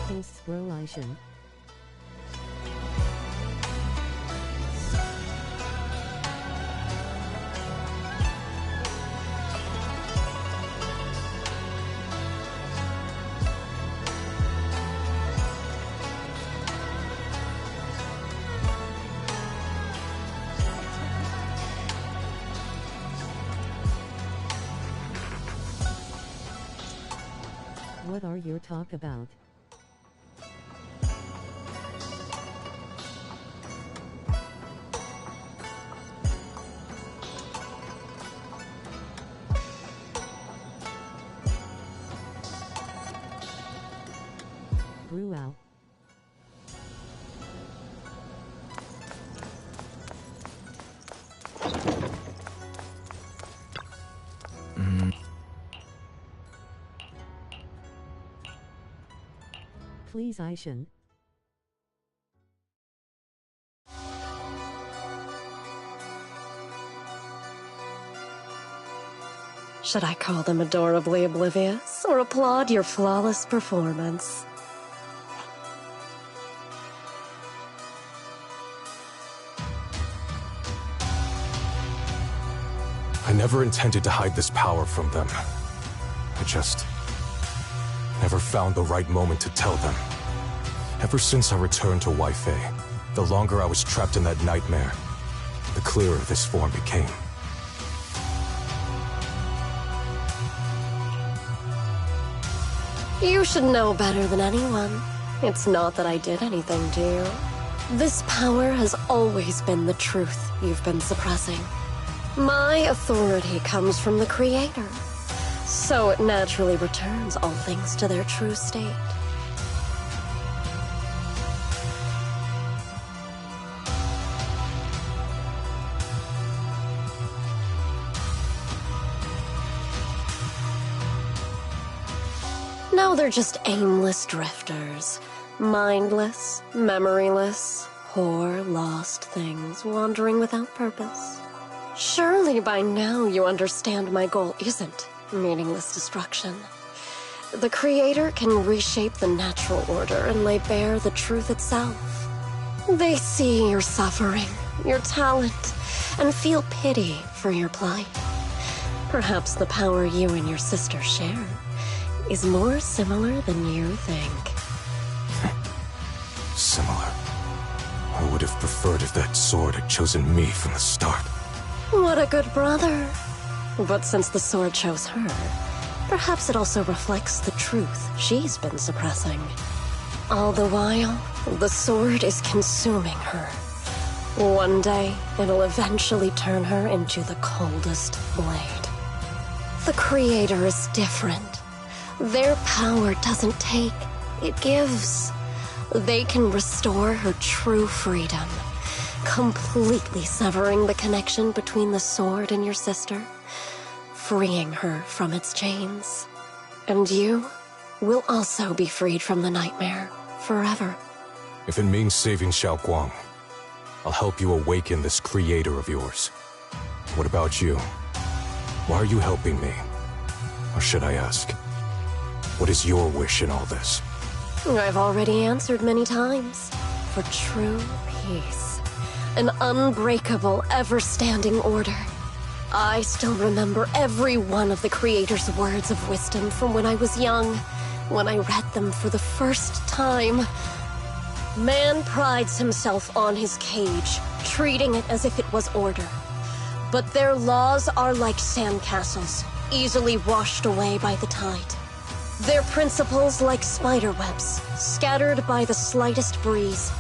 H: Hosts bro Aishin. What are your talk about? Brew out. Please, Aishin.
I: Should I call them adorably oblivious or applaud your flawless performance?
K: I never intended to hide this power from them. I just never found the right moment to tell them. Ever since I returned to Waifei, the longer I was trapped in that nightmare, the clearer this form became.
I: You should know better than anyone. It's not that I did anything to you. This power has always been the truth you've been suppressing. My authority comes from the Creator. So it naturally returns all things to their true state. Now they're just aimless drifters. Mindless, memoryless, poor, lost things wandering without purpose. Surely by now you understand my goal isn't meaningless destruction. The Creator can reshape the natural order and lay bare the truth itself. They see your suffering, your talent, and feel pity for your plight. Perhaps the power you and your sister share is more similar than you think.
K: Similar. I would have preferred if that sword had chosen me from the start.
I: What a good brother. But since the sword chose her, perhaps it also reflects the truth she's been suppressing. All the while, the sword is consuming her. One day, it'll eventually turn her into the coldest blade. The Creator is different. Their power doesn't take, it gives. They can restore her true freedom, completely severing the connection between the sword and your sister, freeing her from its chains. And you will also be freed from the nightmare forever.
K: If it means saving Xiao Guang, I'll help you awaken this creator of yours. What about you? Why are you helping me? Or should I ask, what is your wish in all this?
I: I've already answered many times. For true peace. An unbreakable, ever-standing order. I still remember every one of the Creator's words of wisdom from when I was young, when I read them for the first time. Man prides himself on his cage, treating it as if it was order. But their laws are like sandcastles, easily washed away by the tide. Their principles like spiderwebs, scattered by the slightest breeze.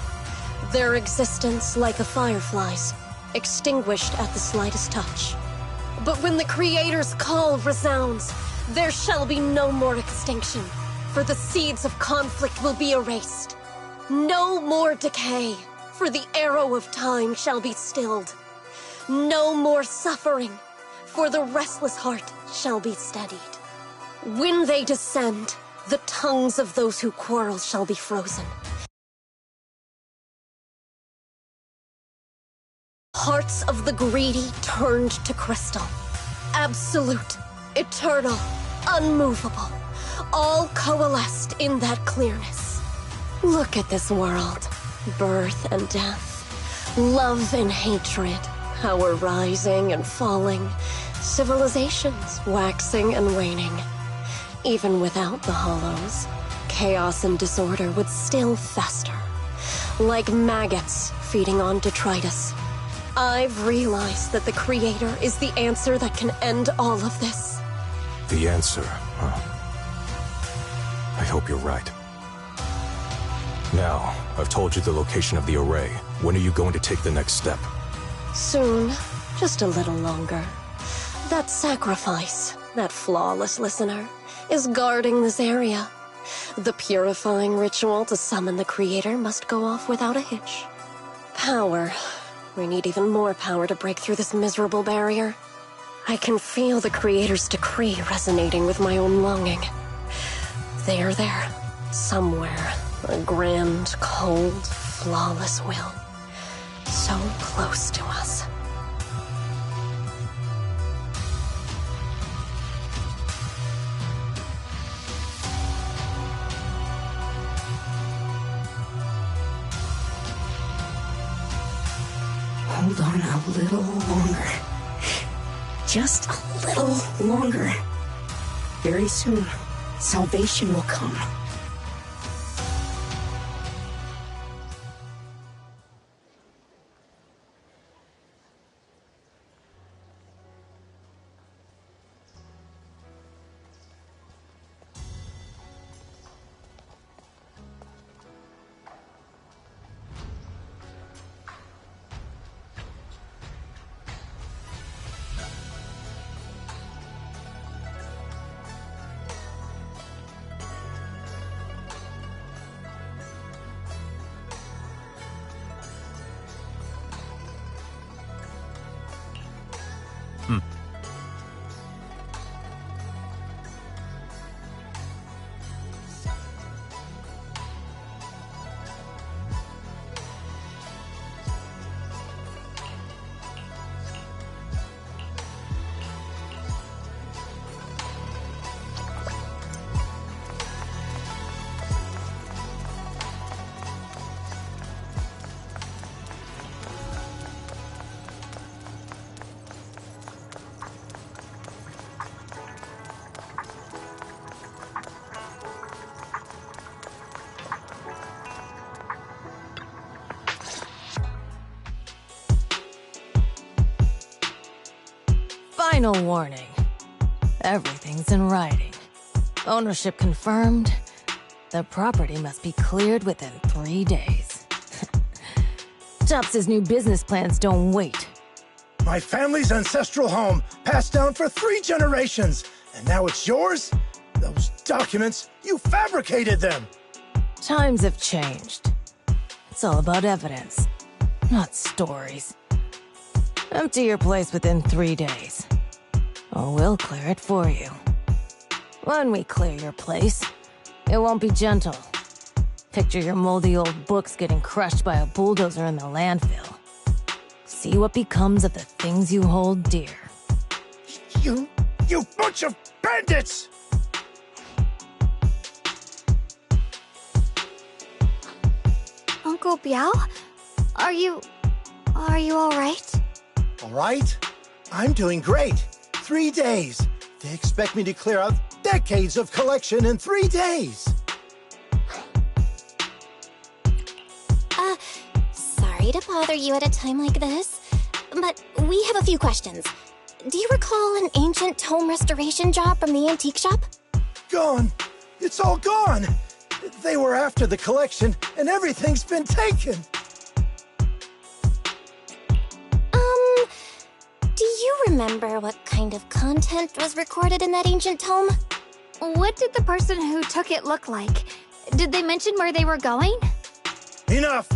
I: Their existence like a firefly's, extinguished at the slightest touch. But when the Creator's call resounds, there shall be no more extinction, for the seeds of conflict will be erased. No more decay, for the arrow of time shall be stilled. No more suffering, for the restless heart shall be steadied. When they descend, the tongues of those who quarrel shall be frozen. Hearts of the greedy turned to crystal. Absolute, eternal, unmovable, all coalesced in that clearness. Look at this world. Birth and death, love and hatred, power rising and falling, civilizations waxing and waning. Even without the hollows, chaos and disorder would still fester, like maggots feeding on detritus. I've realized that the Creator is the answer that can end all of this.
K: The answer, huh? I hope you're right. Now, I've told you the location of the array. When are you going to take the next step?
I: Soon, just a little longer. That sacrifice, that flawless listener, is guarding this area. The purifying ritual to summon the Creator must go off without a hitch. Power. We need even more power to break through this miserable barrier. I can feel the Creator's decree resonating with my own longing. They are there, somewhere. A grand, cold, flawless will. So close to us.
S: Hold on a little longer. Just a little longer. Very soon, salvation will come.
T: Final warning. Everything's in writing. Ownership confirmed. The property must be cleared within 3 days. Tubbs' new business plans don't wait.
U: My family's ancestral home, passed down for 3 generations, and now it's yours? Those documents, you fabricated them!
T: Times have changed. It's all about evidence, not stories. Empty your place within 3 days, or we'll clear it for you. When we clear your place, it won't be gentle. Picture your moldy old books getting crushed by a bulldozer in the landfill. See what becomes of the things you hold dear.
U: You bunch of bandits!
J: Uncle Biao? Are you all right?
U: All right? I'm doing great. 3 days. They expect me to clear out decades of collection in 3 days.
E: Sorry to bother you at a time like this, but we have a few questions. Do you recall an ancient tome restoration job from the antique shop?
U: Gone. It's all gone. They were after the collection, and everything's been taken.
E: Do you remember what kind of content was recorded in that ancient tome?
J: What did the person who took it look like? Did they mention where they were going?
U: Enough!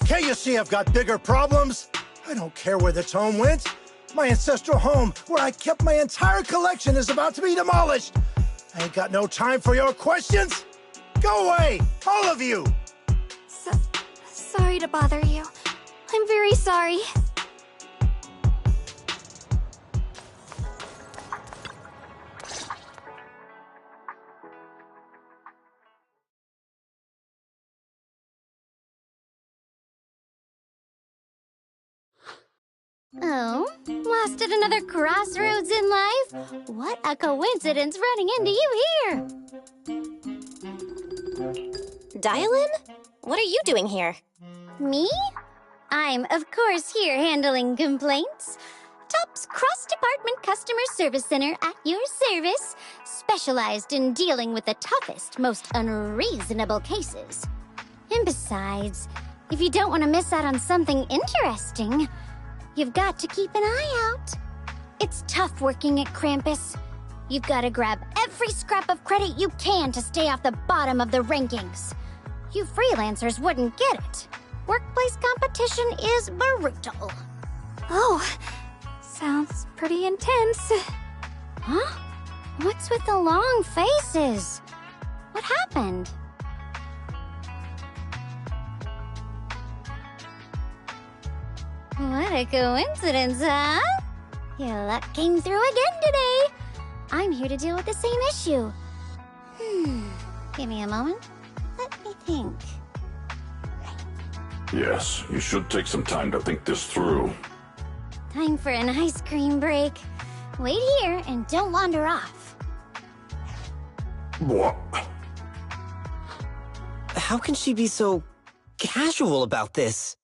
U: Can't you see I've got bigger problems? I don't care where the tome went. My ancestral home, where I kept my entire collection, is about to be demolished. I ain't got no time for your questions. Go away, all of you!
J: Sorry to bother you. I'm very sorry.
N: Oh, lost at another crossroads in life? What a coincidence running into you here!
E: Dial-in? What are you doing here?
N: Me? I'm, of course, here handling complaints. TOP's cross-department customer service center at your service, specialized in dealing with the toughest, most unreasonable cases. And besides, if you don't want to miss out on something interesting, you've got to keep an eye out. It's tough working at Krampus. You've got to grab every scrap of credit you can to stay off the bottom of the rankings. You freelancers wouldn't get it. Workplace competition is brutal.
J: Oh, sounds pretty intense.
N: Huh? What's with the long faces? What happened? What a coincidence, huh? Your luck came through again today. I'm here to deal with the same issue. Give me a moment. Let me think.
Q: Yes, you should take some time to think this through.
N: Time for an ice cream break. Wait here and don't wander off.
Q: What?
P: How can she be so casual about this?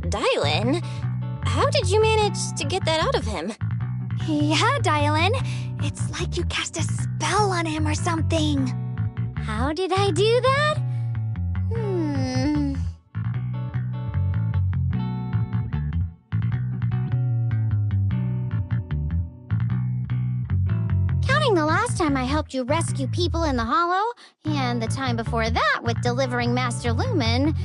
E: Dial-in? How did you manage to get that out of him?
J: Yeah, Dial-in. It's like you cast a spell on him or something.
N: How did I do that? Counting the last time I helped you rescue people in the Hollow, and the time before that with delivering Master Lumen,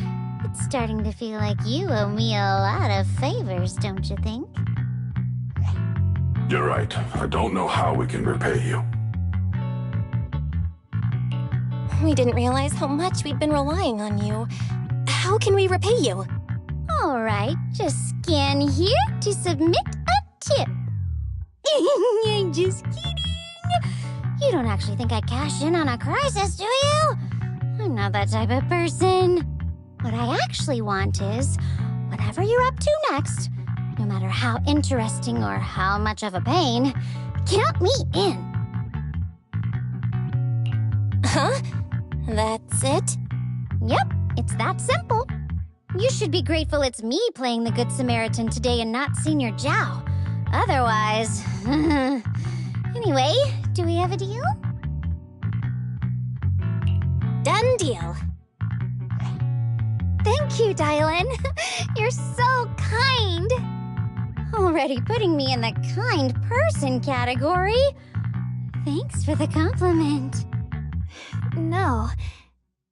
N: it's starting to feel like you owe me a lot of favors, don't you think?
Q: You're right. I don't know how we can repay you.
E: We didn't realize how much we'd been relying on you. How can we repay you?
N: All right, just scan here to submit a tip. I'm just kidding. You don't actually think I cashed in on a crisis, do you? I'm not that type of person. What I actually want is, whatever you're up to next, no matter how interesting or how much of a pain, count me in.
E: Huh? That's it?
N: Yep, it's that simple. You should be grateful it's me playing the Good Samaritan today and not Senior Zhao. Otherwise... Anyway, do we have a deal?
E: Done deal.
J: Thank you, Dylan. You're so kind.
N: Already putting me in the kind person category. Thanks for the compliment.
J: No.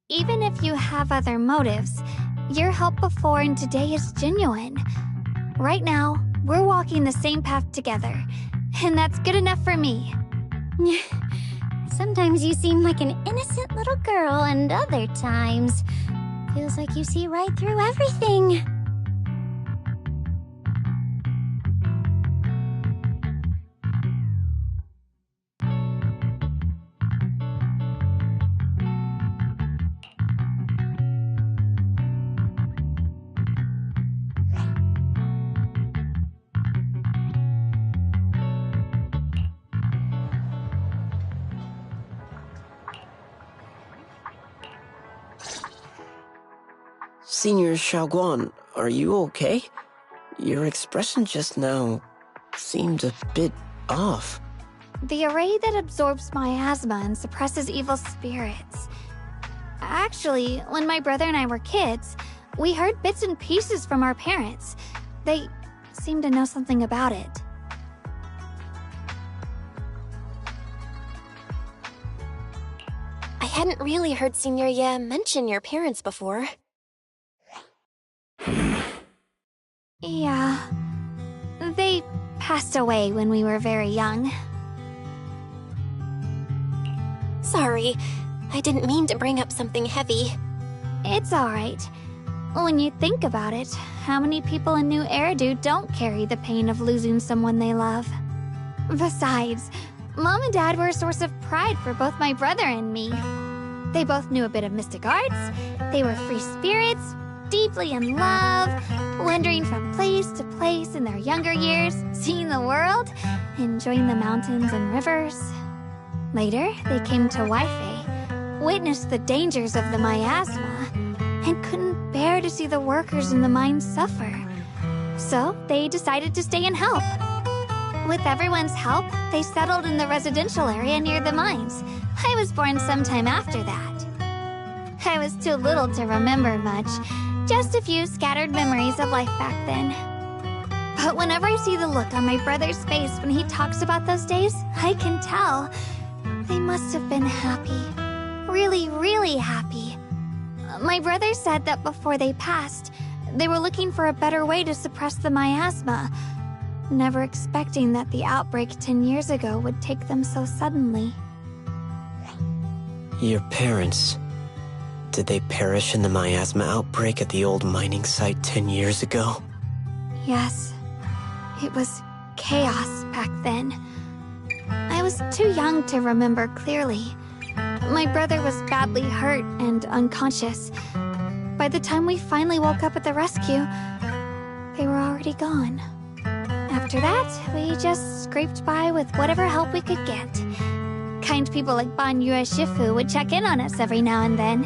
J: Even if you have other motives, your help before and today is genuine. Right now, we're walking the same path together, and that's good enough for me.
N: Sometimes you seem like an innocent little girl, and other times, feels like you see right through everything.
P: Senior Xiaoguan, are you okay? Your expression just now seemed a bit off.
J: The array that absorbs miasma and suppresses evil spirits. Actually, when my brother and I were kids, we heard bits and pieces from our parents. They seemed to know something about it.
E: I hadn't really heard Senior Ye mention your parents before.
J: Yeah. They passed away when we were very young.
E: Sorry, I didn't mean to bring up something heavy.
J: It's alright. When you think about it, how many people in New Eridu don't carry the pain of losing someone they love? Besides, Mom and Dad were a source of pride for both my brother and me. They both knew a bit of mystic arts, they were free spirits, deeply in love, wandering from place to place in their younger years, seeing the world, enjoying the mountains and rivers. Later, they came to Waifei, witnessed the dangers of the miasma, and couldn't bear to see the workers in the mines suffer. So they decided to stay and help. With everyone's help, they settled in the residential area near the mines. I was born sometime after that. I was too little to remember much, just a few scattered memories of life back then. But whenever I see the look on my brother's face when he talks about those days, I can tell. They must have been happy. Really, really happy. My brother said that before they passed, they were looking for a better way to suppress the miasma, never expecting that the outbreak 10 years ago would take them so suddenly.
P: Your parents... did they perish in the miasma outbreak at the old mining site 10 years ago?
J: Yes. It was chaos back then. I was too young to remember clearly. My brother was badly hurt and unconscious. By the time we finally woke up at the rescue, they were already gone. After that, we just scraped by with whatever help we could get. Kind people like Ban Yue Shifu would check in on us every now and then.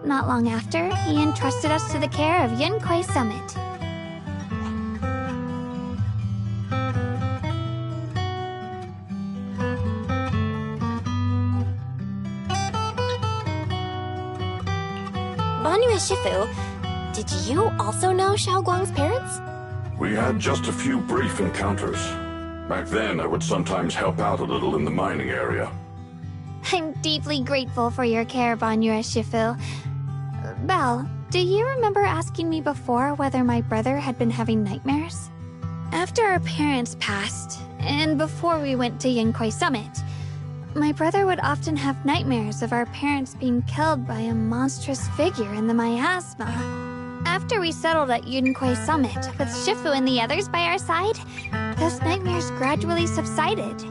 J: Not long after, he entrusted us to the care of Yunquai Summit.
E: Banyu Shifu, did you also know Xiao Guang's parents?
Q: We had just a few brief encounters. Back then, I would sometimes help out a little in the mining area.
J: I'm deeply grateful for your care, Banyu Shifu. Belle, do you remember asking me before whether my brother had been having nightmares? After our parents passed, and before we went to Yunquai Summit, my brother would often have nightmares of our parents being killed by a monstrous figure in the miasma. After we settled at Yunquai Summit, with Shifu and the others by our side, those nightmares gradually subsided.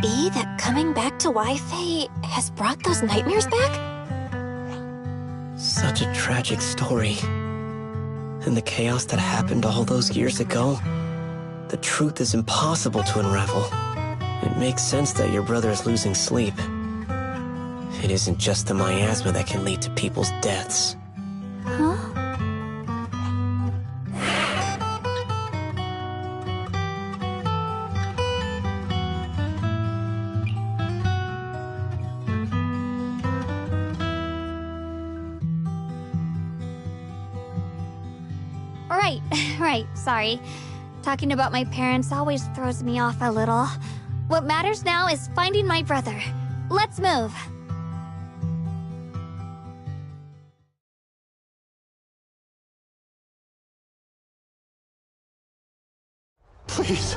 E: be that coming back to Wi-Fi has brought those nightmares back?
P: Such a tragic story. And the chaos that happened all those years ago, the truth is impossible to unravel. It makes sense that your brother is losing sleep. It isn't just the miasma that can lead to people's deaths.
J: Huh? Right, sorry. Talking about my parents always throws me off a little. What matters now is finding my brother. Let's move.
F: Please.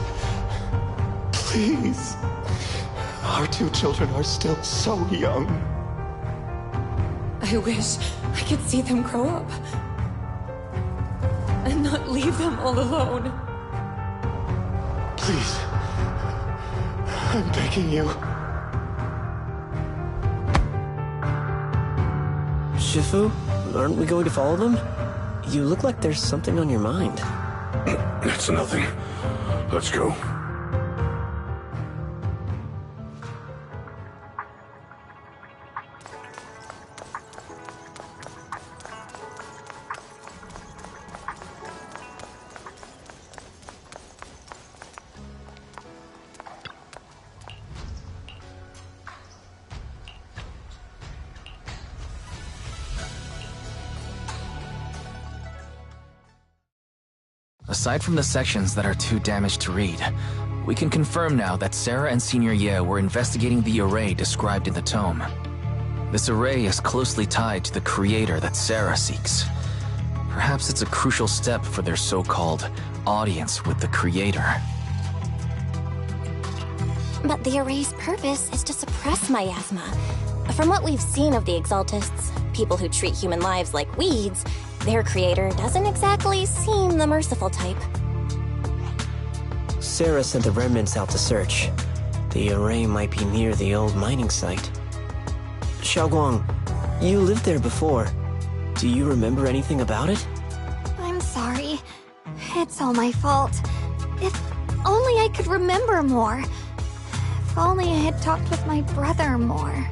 F: Please. Our two children are still so young.
D: I wish I could see them grow up. And not leave them all alone.
F: Please. I'm begging you.
P: Shifu, aren't we going to follow them? You look like there's something on your mind.
Q: It's nothing. Let's go.
L: Aside from the sections that are too damaged to read, we can confirm now that Sarah and Senior Ye were investigating the array described in the tome. This array is closely tied to the creator that Sarah seeks. Perhaps it's a crucial step for their so-called audience with the creator.
E: But the array's purpose is to suppress miasma. From what we've seen of the Exaltists, people who treat human lives like weeds, their creator doesn't exactly seem the merciful type.
P: Sarah sent the remnants out to search. The array might be near the old mining site. Xiaoguang, you lived there before. Do you remember anything about it?
J: I'm sorry. It's all my fault. If only I could remember more. If only I had talked with my brother more.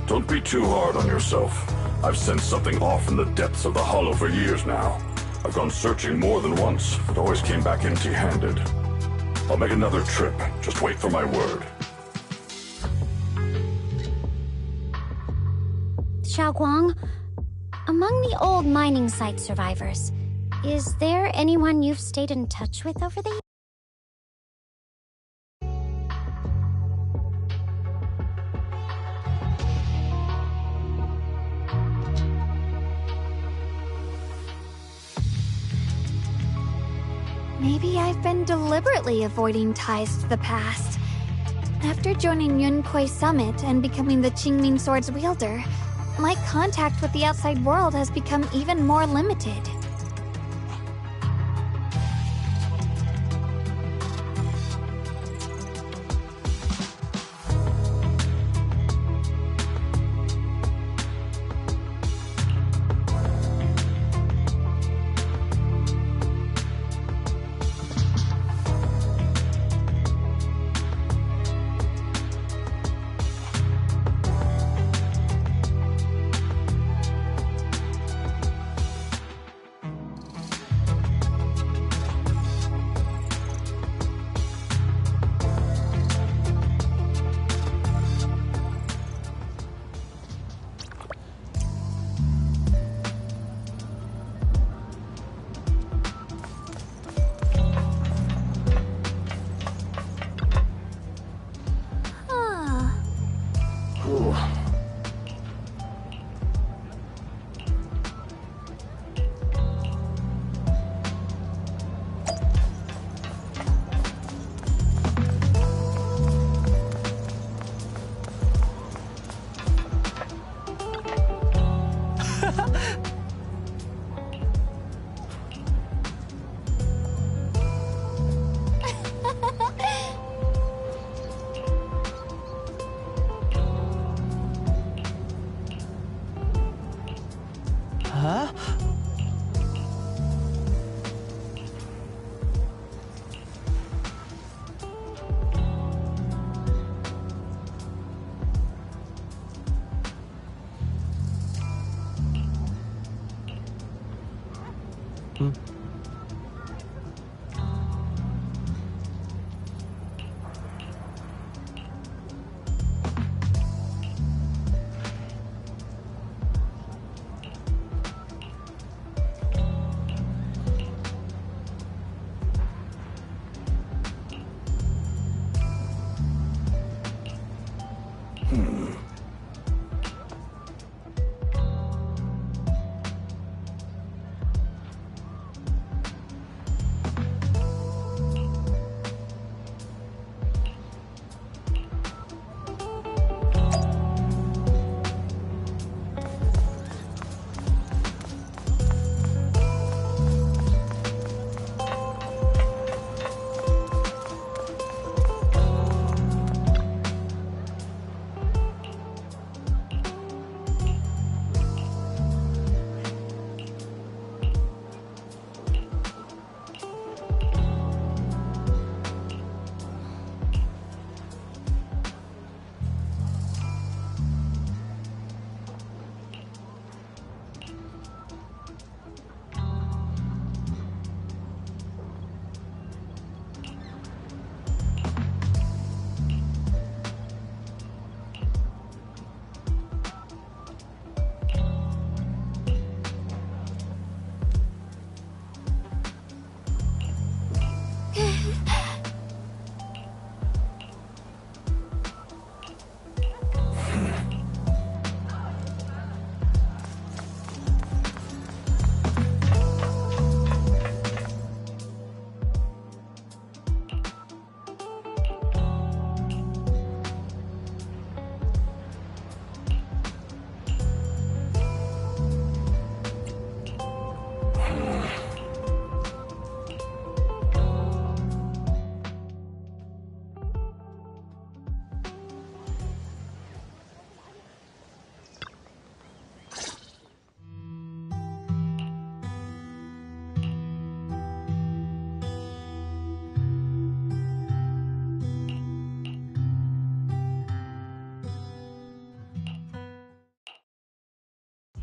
Q: Don't be too hard on yourself. I've sensed something off in the depths of the hollow for years now. I've gone searching more than once, but always came back empty-handed. I'll make another trip. Just wait for my word.
N: Xiaoguang, among the old mining site survivors, is there anyone you've stayed in touch with over the years?
J: Maybe I've been deliberately avoiding ties to the past. After joining Yunquai Summit and becoming the Qingming Sword's wielder, my contact with the outside world has become even more limited.
T: Huh?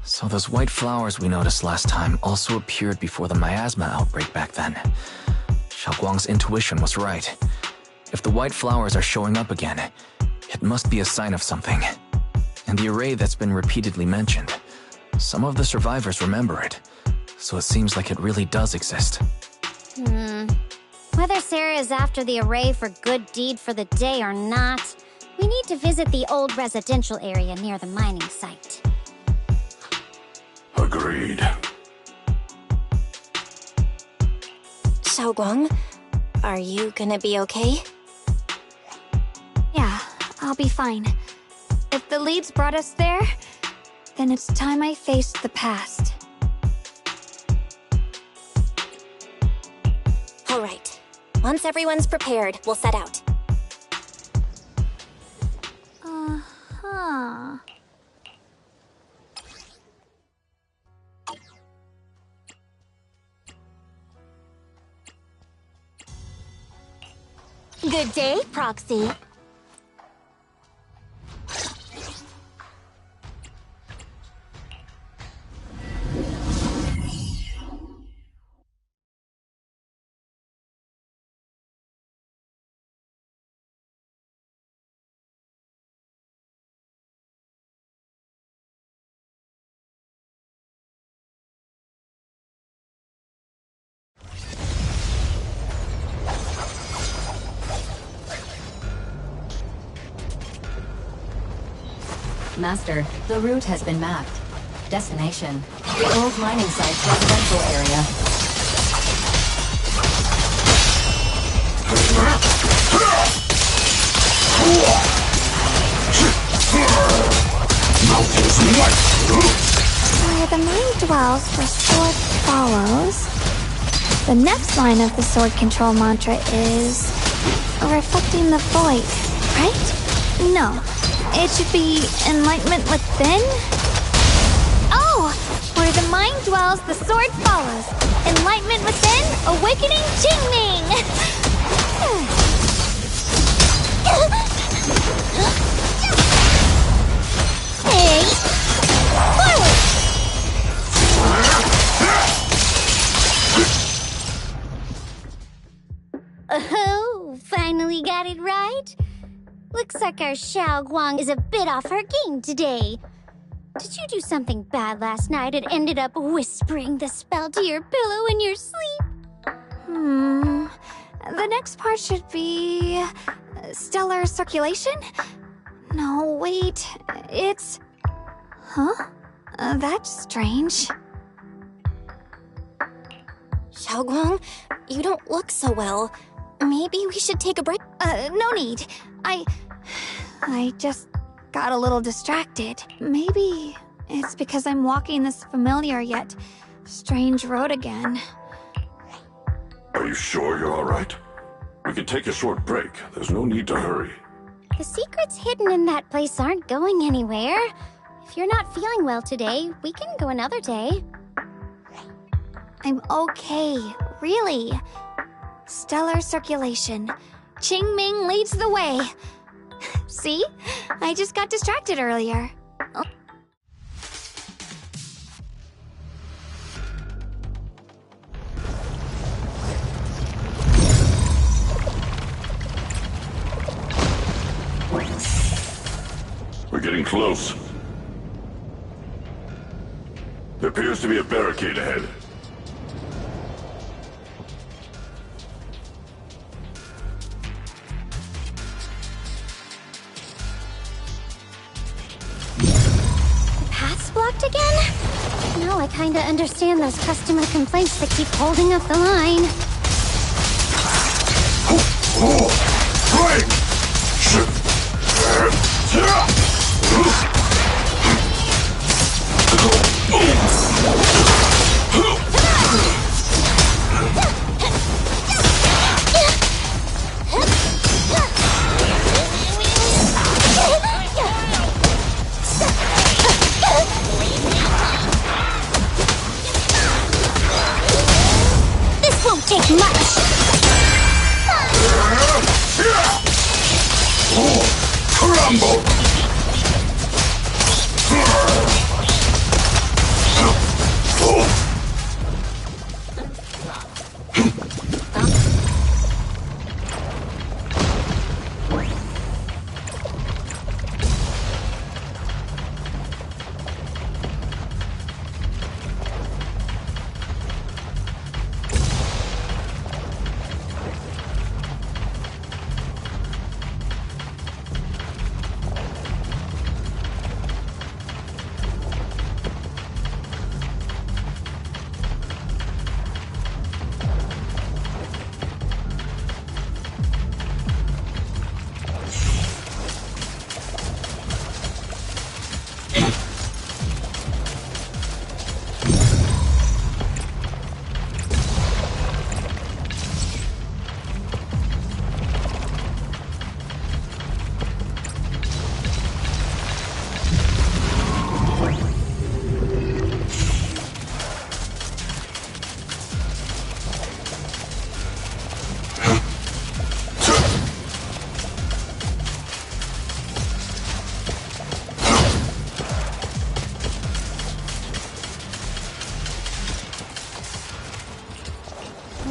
L: So those white flowers we noticed last time also appeared before the miasma outbreak back then. Xiaoguang's intuition was right. If the white flowers are showing up again, it must be a sign of something. And the array that's been repeatedly mentioned, some of the survivors remember it, so it seems like it really does exist.
N: Whether Sarah is after the array for good deed for the day or not, we need to visit the old residential area near the mining site.
Q: Agreed.
E: Xiaoguang, are you gonna be okay?
J: Yeah, I'll be fine. If the leads brought us there, then it's time I faced the past.
E: All right. Once everyone's prepared, we'll set out.
J: Uh-huh.
R: Good day, Proxy.
G: Master, the route has been mapped. Destination, the old mining site's residential area.
J: Where the mind dwells, the sword follows. The next line of the sword control mantra is reflecting the void, right? No, it should be enlightenment within. Oh, we're Where the mind dwells, the sword follows. Enlightenment within, awakening Jingming! Hey! Forward!
N: Oh, finally got it right? Looks like our Xiao Guang is a bit off her game today. Did you do something bad last night and ended up whispering the spell to your pillow in your sleep?
J: The next part should be... stellar circulation? No, wait. It's... Huh? That's strange.
E: Xiaoguang, you don't look so well. Maybe we should take a break?
J: No need. I just got a little distracted. Maybe it's because I'm walking this familiar yet strange road again.
Q: Are you sure you're all right? We can take a short break. There's no need to hurry.
N: The secrets hidden in that place aren't going anywhere. If you're not feeling well today, we can go another day.
J: I'm okay, really. Stellar circulation. Qingming leads the way. See? I just got distracted earlier. Oh.
Q: We're getting close. There appears to be a barricade ahead.
N: Blocked again? Now I kinda understand those customer complaints that keep holding up the line. Take much.
Q: Crumble.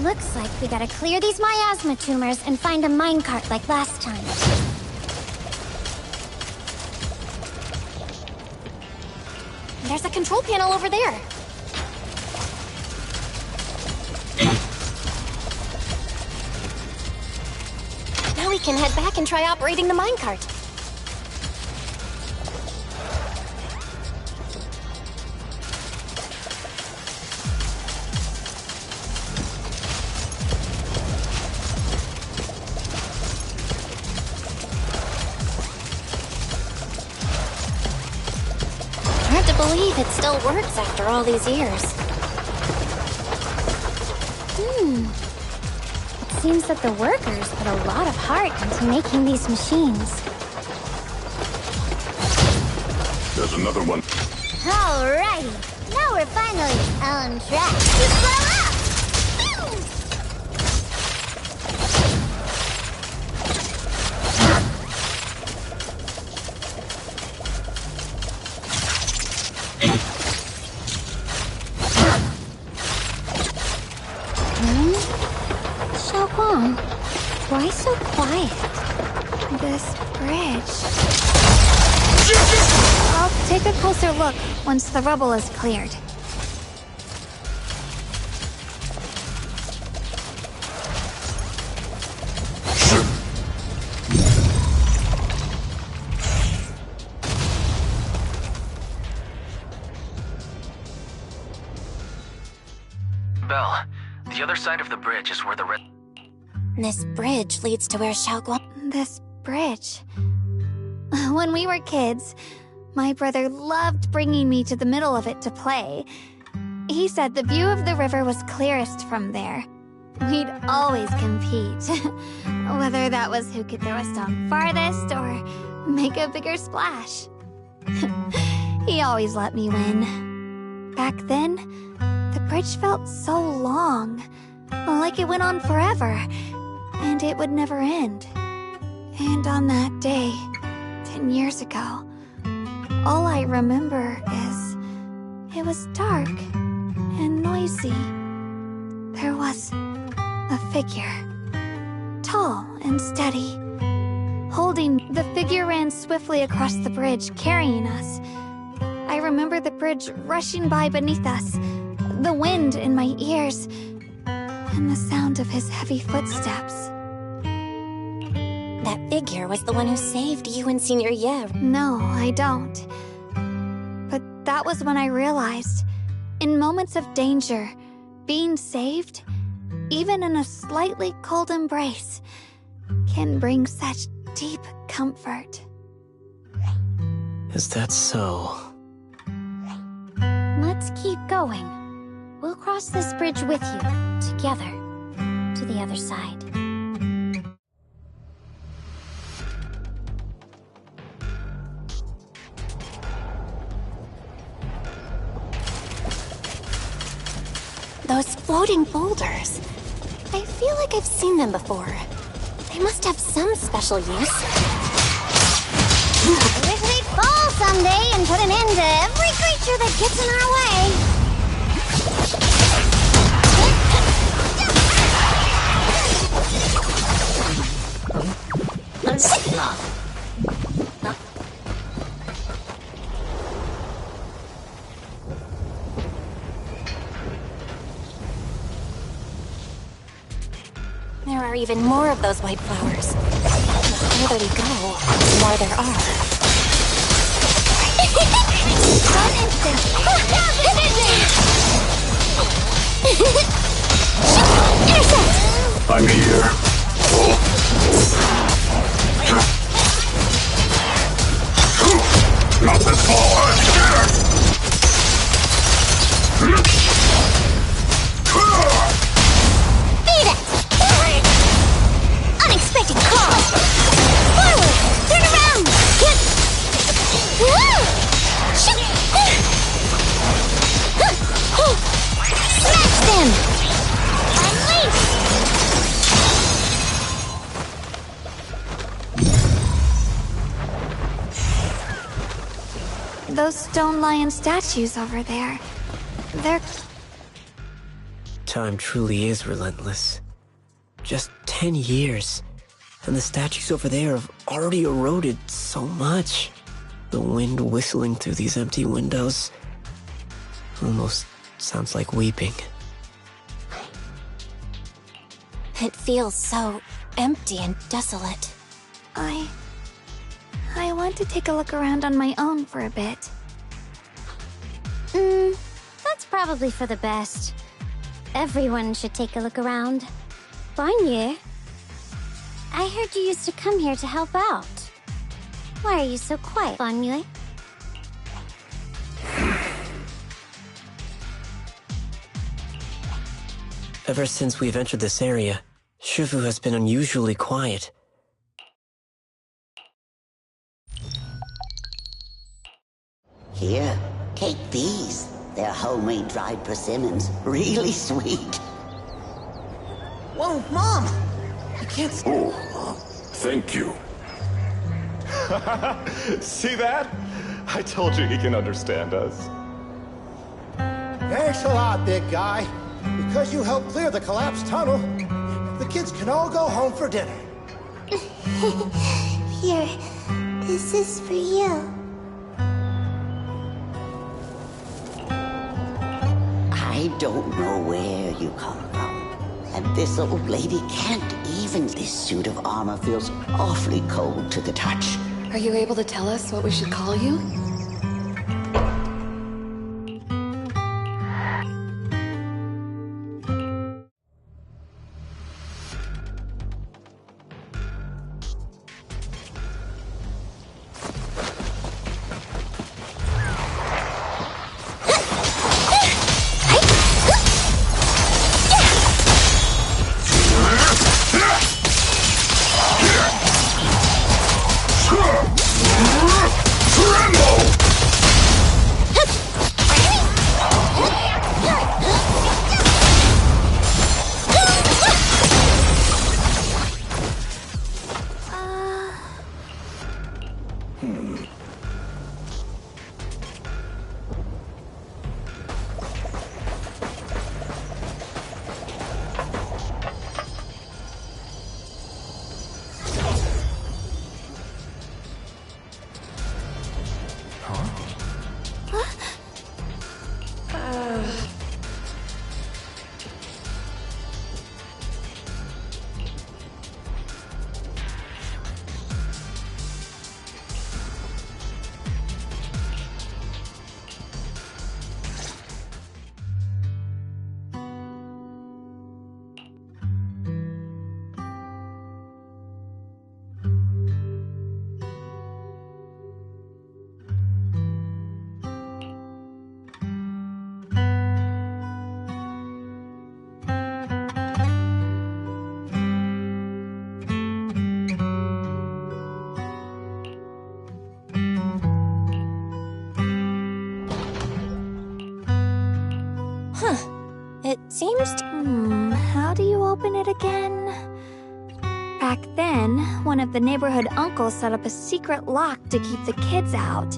N: Looks like we gotta clear these miasma tumors and find a minecart like last time.
E: There's a control panel over there. Now we can head back and try operating the minecart. Hard to believe it still works after all these years.
N: It seems that the workers put a lot of heart into making these machines.
Q: There's another one.
N: Alrighty, now we're finally on track to blow up!
J: Xiaoguang, why so quiet? This bridge... I'll take a closer look once the rubble is cleared.
L: Belle, the other side of the bridge is where the red...
E: This bridge leads to where Xiaoguang...
J: This bridge... When we were kids, my brother loved bringing me to the middle of it to play. He said the view of the river was clearest from there. We'd always compete, whether that was who could throw a stone farthest or make a bigger splash. He always let me win. Back then, the bridge felt so long, like it went on forever, and it would never end. And on that day, 10 years ago, all I remember is it was dark and noisy. There was a figure, tall and steady. Holding, the figure ran swiftly across the bridge, carrying us. I remember the bridge rushing by beneath us, the wind in my ears, and the sound of his heavy footsteps.
E: That figure was the one who saved you and Senior Ye.
J: No, I don't. But that was when I realized, in moments of danger, being saved, even in a slightly cold embrace, can bring such deep comfort.
P: Is that so?
N: Let's keep going. We'll cross this bridge with you, together, to the other side.
E: Those floating boulders. I feel like I've seen them before. They must have some special use.
N: I wish they'd fall someday and put an end to every creature that gets in our way.
E: There are even more of those white flowers. The further we go, the more there are.
N: One instant.
Q: Intercept! I'm here. Not this far!
N: Beat it! Unexpected call! Forward! Turn around! Woo! Shoot! Smash them! Unleash!
J: Those stone lion statues over there, they're...
P: Time truly is relentless. Just 10 years, and the statues over there have already eroded so much. The wind whistling through these empty windows almost sounds like weeping.
E: It feels so empty and desolate.
J: I want to take a look around on my own for a bit.
N: That's probably for the best. Everyone should take a look around. Banyu, I heard you used to come here to help out. Why are you so quiet, Banyu?
P: Ever since we've entered this area, Shifu has been unusually quiet.
B: Here, take these. They're homemade dried persimmons. Really sweet.
C: Whoa, Mom! You can't...
Q: Thank you.
M: See that? I told you he can understand us.
U: Thanks a lot, big guy. Because you helped clear the collapsed tunnel, the kids can all go home for dinner.
R: Here, this is for you.
B: I don't know where you come from. And this old lady can't even. This suit of armor feels awfully cold to the touch.
D: Are you able to tell us what we should call you?
J: It seems how do you open it again? Back then, one of the neighborhood uncles set up a secret lock to keep the kids out.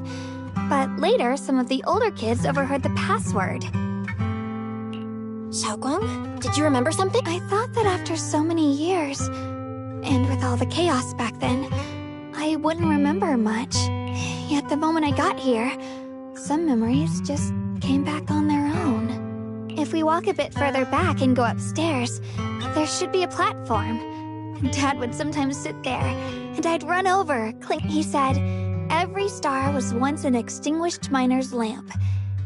J: But later, some of the older kids overheard the password.
E: Xiaoguang, did you remember something?
J: I thought that after so many years, and with all the chaos back then, I wouldn't remember much. Yet the moment I got here, some memories just came back on their own. If we walk a bit further back and go upstairs, there should be a platform. Dad would sometimes sit there, and I'd run over. Clink, he said, every star was once an extinguished miner's lamp,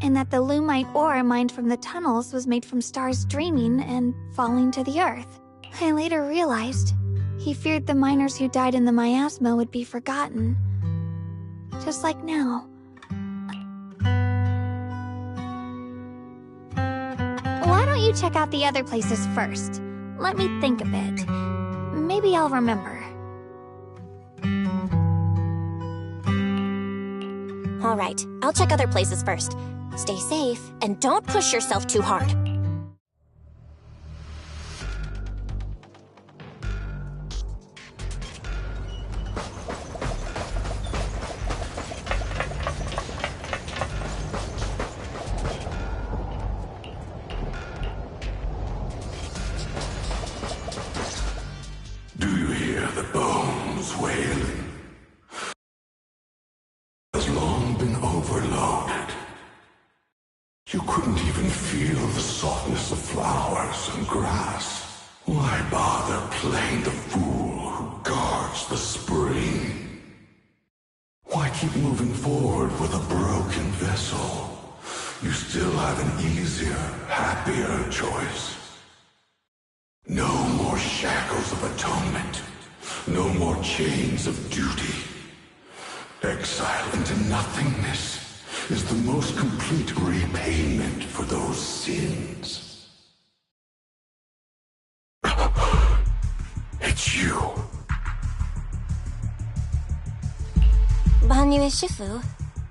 J: and that the lumite ore mined from the tunnels was made from stars dreaming and falling to the earth. I later realized he feared the miners who died in the miasma would be forgotten. Just like now. Why don't you check out the other places first? Let me think a bit. Maybe I'll remember.
E: All right, I'll check other places first. Stay safe, and don't push yourself too hard.
Q: Do you hear the bones wailing? Has long been overloaded. You couldn't even feel the softness of flowers and grass. Why bother playing the fool who guards the spring? Why keep moving forward with a broken vessel? You still have an easier, happier choice. No more shackles of atonement. No more chains of duty. Exile into nothingness is the most complete repayment for those sins. It's you.
E: Banyue Shifu,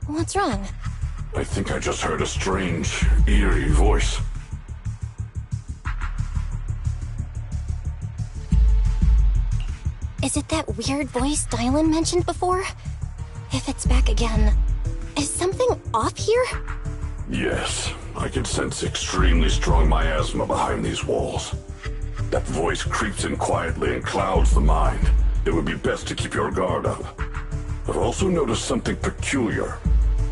E: what's wrong?
Q: I think I just heard a strange, eerie voice.
E: Is it that weird voice Dylan mentioned before? If it's back again, is something off here?
Q: Yes, I can sense extremely strong miasma behind these walls. That voice creeps in quietly and clouds the mind. It would be best to keep your guard up. I've also noticed something peculiar.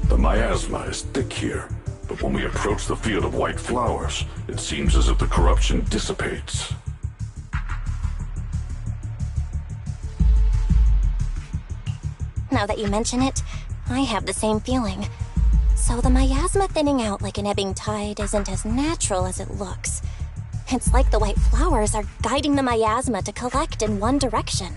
Q: The miasma is thick here, but when we approach the field of white flowers, it seems as if the corruption dissipates.
E: Now that you mention it, I have the same feeling. So the miasma thinning out like an ebbing tide isn't as natural as it looks. It's like the white flowers are guiding the miasma to collect in one direction.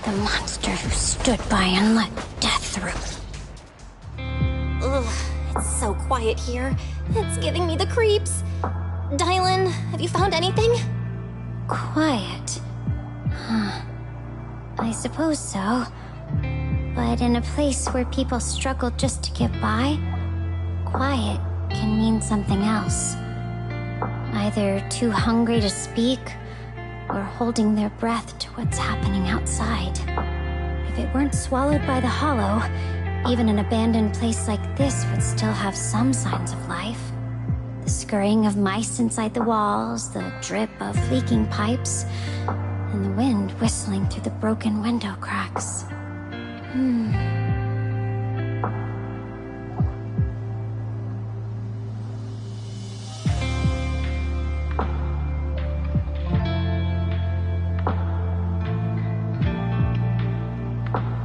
N: The monster who stood by and let death through.
E: Ugh, it's so quiet here. It's giving me the creeps. Dylan, have you found anything?
N: Quiet? Huh. I suppose so. But in a place where people struggle just to get by, quiet can mean something else. Either too hungry to speak, or holding their breath to what's happening outside. If it weren't swallowed by the hollow, even an abandoned place like this would still have some signs of life. The scurrying of mice inside the walls, the drip of leaking pipes, and the wind whistling through the broken window cracks.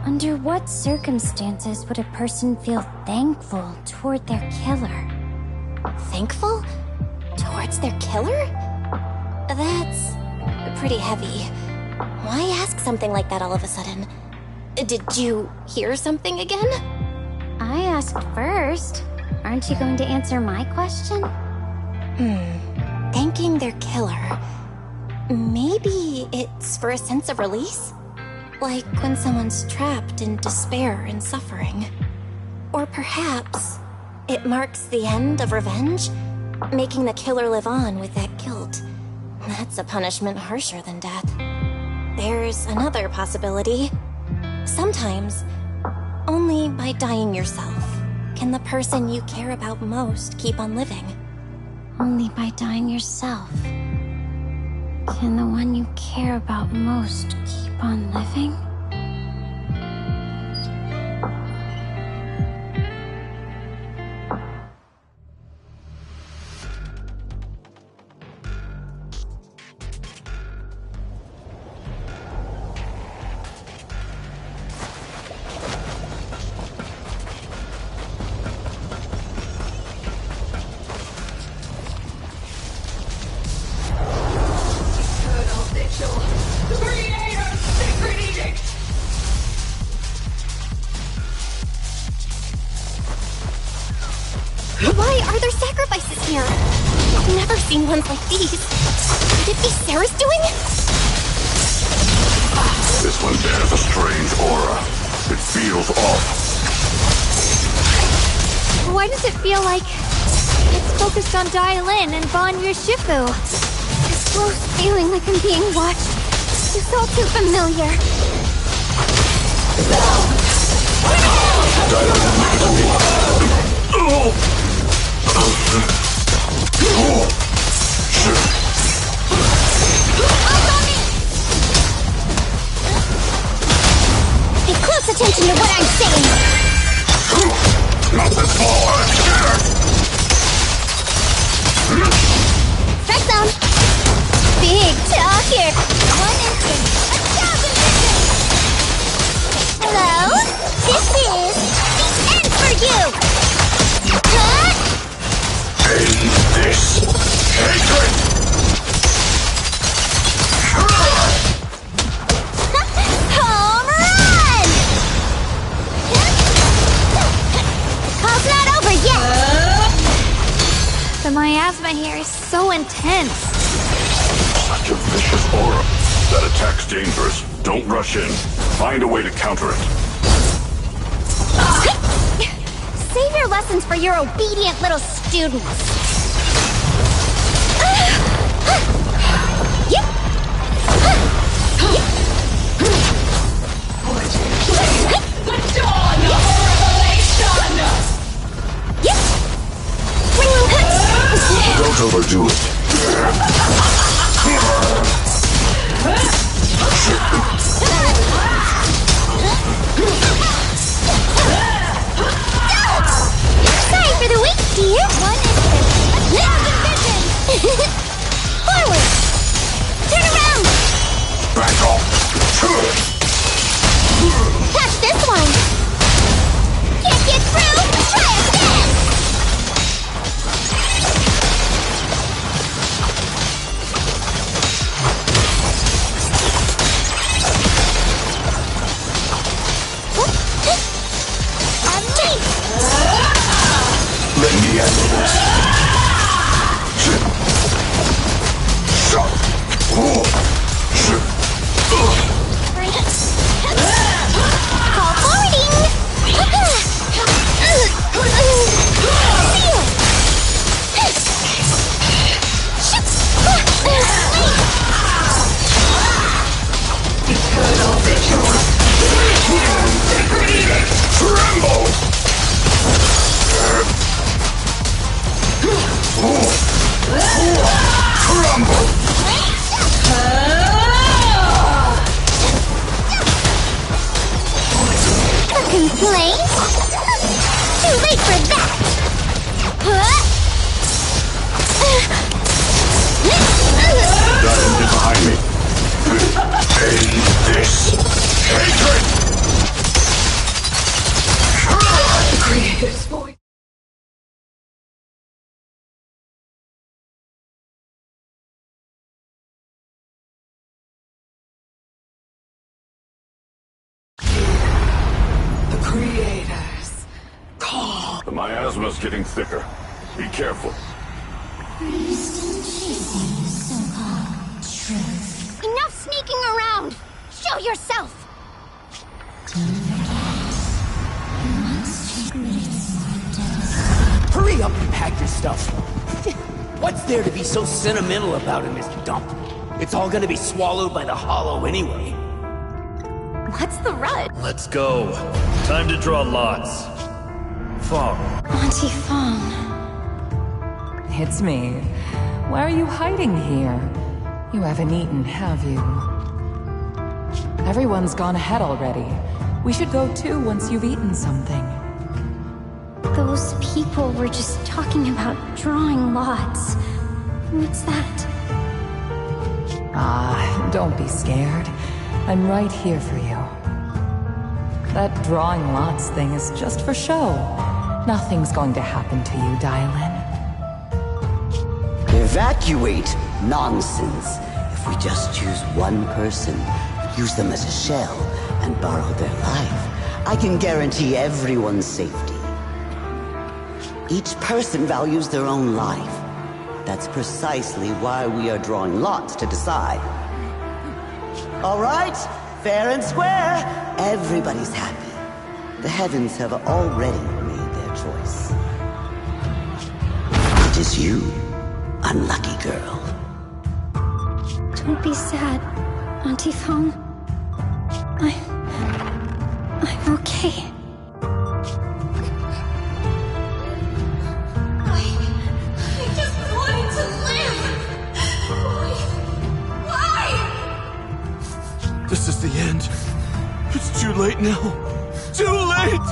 N: Under what circumstances would a person feel thankful toward their killer?
E: Thankful? Towards their killer? That's pretty heavy. Why ask something like that all of a sudden? Did you hear something again?
N: I asked first. Aren't you going to answer my question?
E: Thanking their killer. Maybe it's for a sense of release? Like when someone's trapped in despair and suffering. Or perhaps it marks the end of revenge, making the killer live on with that guilt. That's a punishment harsher than death. There's another possibility. Sometimes, only by dying yourself can the person you care about most keep on living.
N: Only by dying yourself can the one you care about most keep on living?
E: Why are there sacrifices here? I've never seen ones like these. Could it be Sarah's doing?
Q: This one bears a strange aura. It feels off.
J: Why does it feel like it's focused on Dylan and Banya Shifu?
N: This close feeling like I'm being watched. It's all too familiar.
E: Pay close attention to what I'm saying!
Q: Not this far!
J: so intense.
Q: Such a vicious aura. That attack's dangerous. Don't rush in. Find a way to counter it.
N: Save your lessons for your obedient little students.
Q: Don't overdo it.
N: Sorry for the wait, dear. One instant. Forward. Turn around.
Q: Back off.
N: Catch this one. Can't get through. Try again.
Q: Let me handle this.
N: Call forwarding.
Q: Eternal vigil. Tremble. Crumble!
N: A complaint? Too late for that!
Q: Doesn't get behind me. End this hatred!
S: Creator's voice. The creators call.
Q: The miasma's getting thicker. Be careful.
N: Enough sneaking around! Show yourself!
A: Hurry up and pack your stuff. What's there to be so sentimental about in this dump? It's all gonna be swallowed by the hollow anyway.
E: What's the rush?
V: Let's go. Time to draw lots. Fong.
E: Auntie Fong.
W: It's me. Why are you hiding here? You haven't eaten, have you? Everyone's gone ahead already. We should go too once you've eaten something.
N: Those people were just talking about drawing lots. What's that?
W: Ah, don't be scared. I'm right here for you. That drawing lots thing is just for show. Nothing's going to happen to you, Dylan.
B: Evacuate? Nonsense. If we just choose one person, use them as a shell, and borrow their life, I can guarantee everyone's safety. Each person values their own life. That's precisely why we are drawing lots to decide. All right, fair and square. Everybody's happy. The heavens have already made their choice. It is you, unlucky girl.
J: Don't be sad, Auntie Fong. I'm okay.
N: I just wanted to live! Why?
V: This is the end. It's too late now. Too late!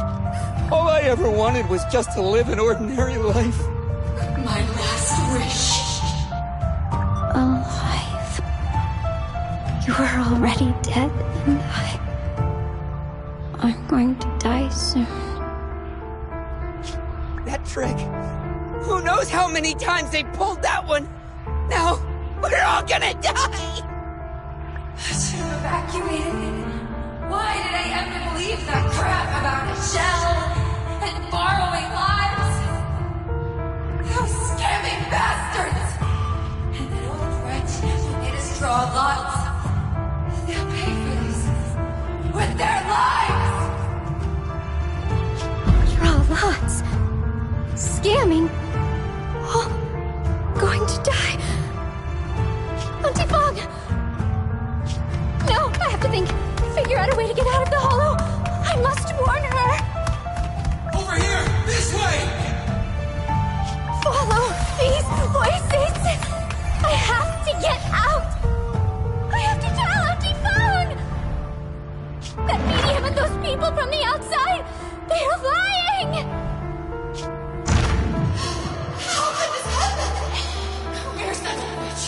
A: All I ever wanted was just to live an ordinary life.
S: My last wish.
J: Alive. You were already dead, and I'm going to die soon.
A: That trick. Who knows how many times they pulled that one? Now, we're all gonna die!
S: Should have evacuated it. Why did I ever believe that crap about a shell and borrowing lives? Those scamming bastards!
W: draw lots. They'll pay for this with their lives!
N: Draw lots. Scamming. Oh, going to die. Auntie Fong! No, I have to figure out a way to get out of the hollow. I must warn her.
C: Over here! This way!
N: Follow these voices. I have to get out. I have to tell Auntie Fong. That medium and those people from the outside, they're lying.
W: How could this happen? Where's that witch?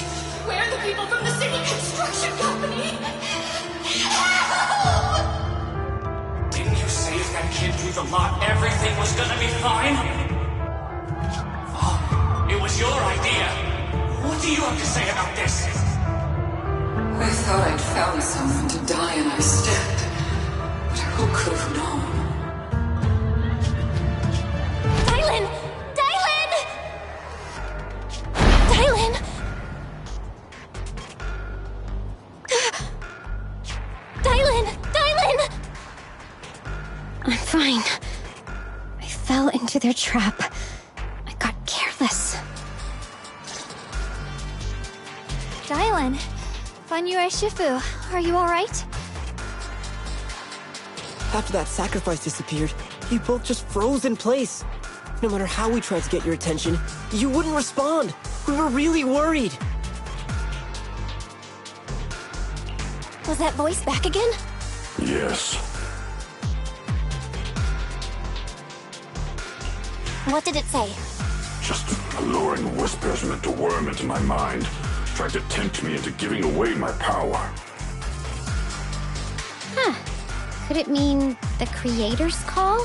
W: Where are the people from the city construction company? Help!
H: Didn't you say if that kid drew the lot, everything was gonna be fine? Oh, it was your idea. What do you have to say about this?
W: I thought I'd found someone to die and I stepped. But who could have known?
N: Dylan! Dylan! Dylan! Dylan! Dylan! I'm fine. I fell into their trap. I got careless.
J: Dylan, Fanyue Shifu, are you alright?
P: After that sacrifice disappeared, you both just froze in place. No matter how we tried to get your attention, you wouldn't respond. We were really worried.
N: Was that voice back again?
Q: Yes.
E: What did it say?
Q: Just alluring whispers meant to worm into my mind. Tried to tempt me into giving away my power.
N: Huh. Could it mean the creator's call?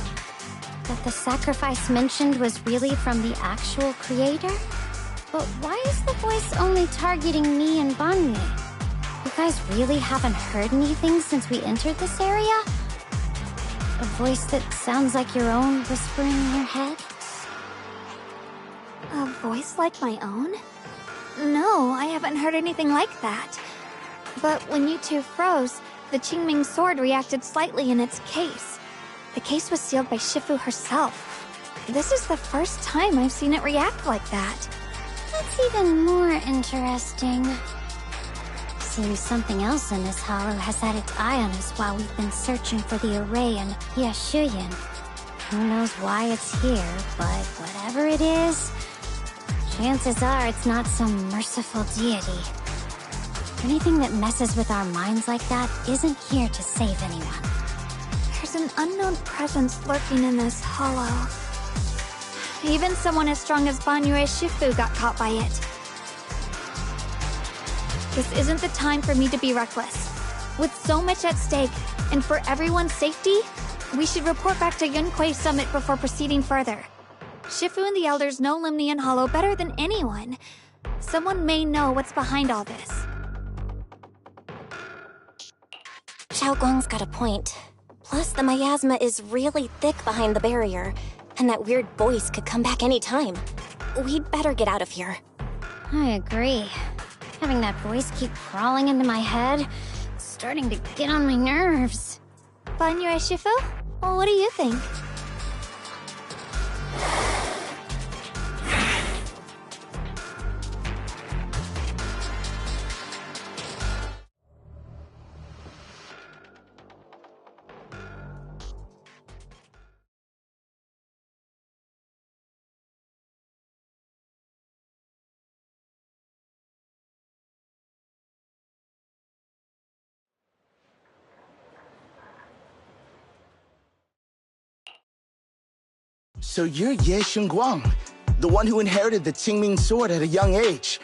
N: That the sacrifice mentioned was really from the actual creator? But why is the voice only targeting me and Banmi? You guys really haven't heard anything since we entered this area? A voice that sounds like your own whispering in your head?
J: A voice like my own? No, I haven't heard anything like that. But when you two froze, the Qingming sword reacted slightly in its case. The case was sealed by Shifu herself. This is the first time I've seen it react like that.
N: That's even more interesting. Seems something else in this hollow has had its eye on us while we've been searching for the array in Yashuyan. Who knows why it's here, but whatever it is, chances are it's not some merciful deity. Anything that messes with our minds like that isn't here to save anyone.
J: There's an unknown presence lurking in this hollow. Even someone as strong as Banyue Shifu got caught by it. This isn't the time for me to be reckless. With so much at stake, and for everyone's safety, we should report back to Yunquei Summit before proceeding further. Shifu and the elders know Limnian Hollow better than anyone. Someone may know what's behind all this.
E: Xiao Guang's got a point. Plus, the miasma is really thick behind the barrier, and that weird voice could come back any time. We'd better get out of here.
N: I agree. Having that voice keep crawling into my head, it's starting to get on my nerves.
J: Banyue Shifu? Well, what do you think?
K: So you're Ye Xingguang, the one who inherited the Qingming sword at a young age.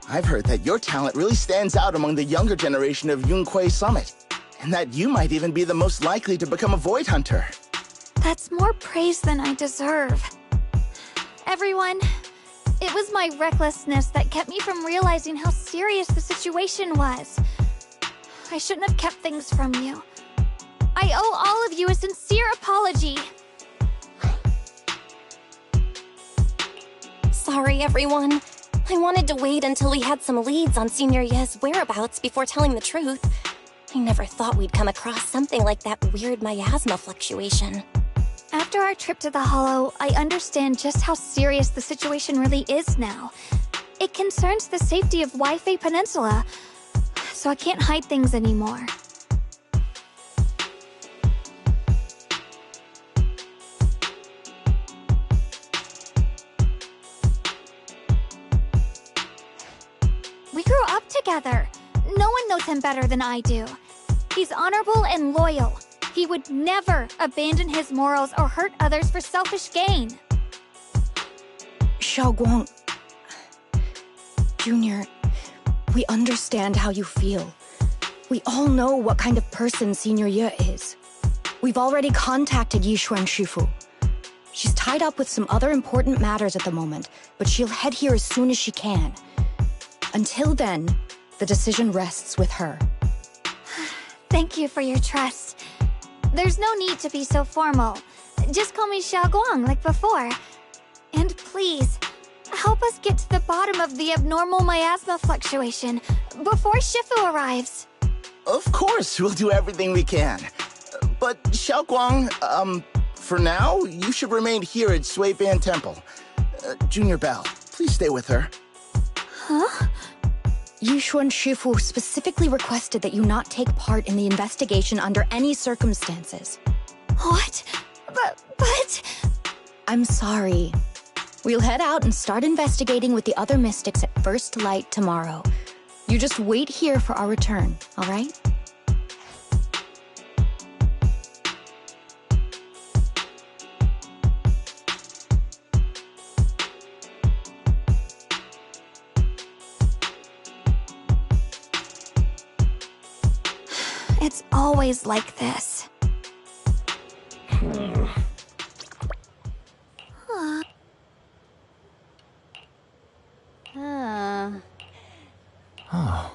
K: I've heard that your talent really stands out among the younger generation of Yunquei Summit, and that you might even be the most likely to become a Void Hunter.
J: That's more praise than I deserve. Everyone, it was my recklessness that kept me from realizing how serious the situation was. I shouldn't have kept things from you. I owe all of you a sincere apology.
E: Sorry, everyone. I wanted to wait until we had some leads on Senior Ye's whereabouts before telling the truth. I never thought we'd come across something like that weird miasma fluctuation.
J: After our trip to the Hollow, I understand just how serious the situation really is now. It concerns the safety of Wi-Fi Peninsula, so I can't hide things anymore. We grew up together. No one knows him better than I do. He's honorable and loyal. He would never abandon his morals or hurt others for selfish gain.
F: Xiaoguang... Junior, we understand how you feel. We all know what kind of person Senior Ye is. We've already contacted Yishuan Shifu. She's tied up with some other important matters at the moment, but she'll head here as soon as she can. Until then, the decision rests with her.
J: Thank you for your trust. There's no need to be so formal. Just call me Xiaoguang like before. And please, help us get to the bottom of the abnormal miasma fluctuation before Shifu arrives.
K: Of course, we'll do everything we can. But Xiaoguang, for now, you should remain here at Suiban Temple. Junior Bell, please stay with her.
J: Huh?
F: Yishuan Shifu specifically requested that you not take part in the investigation under any circumstances.
J: What? But...
F: I'm sorry. We'll head out and start investigating with the other mystics at first light tomorrow. You just wait here for our return, all right?
J: It's always like this.
L: Oh.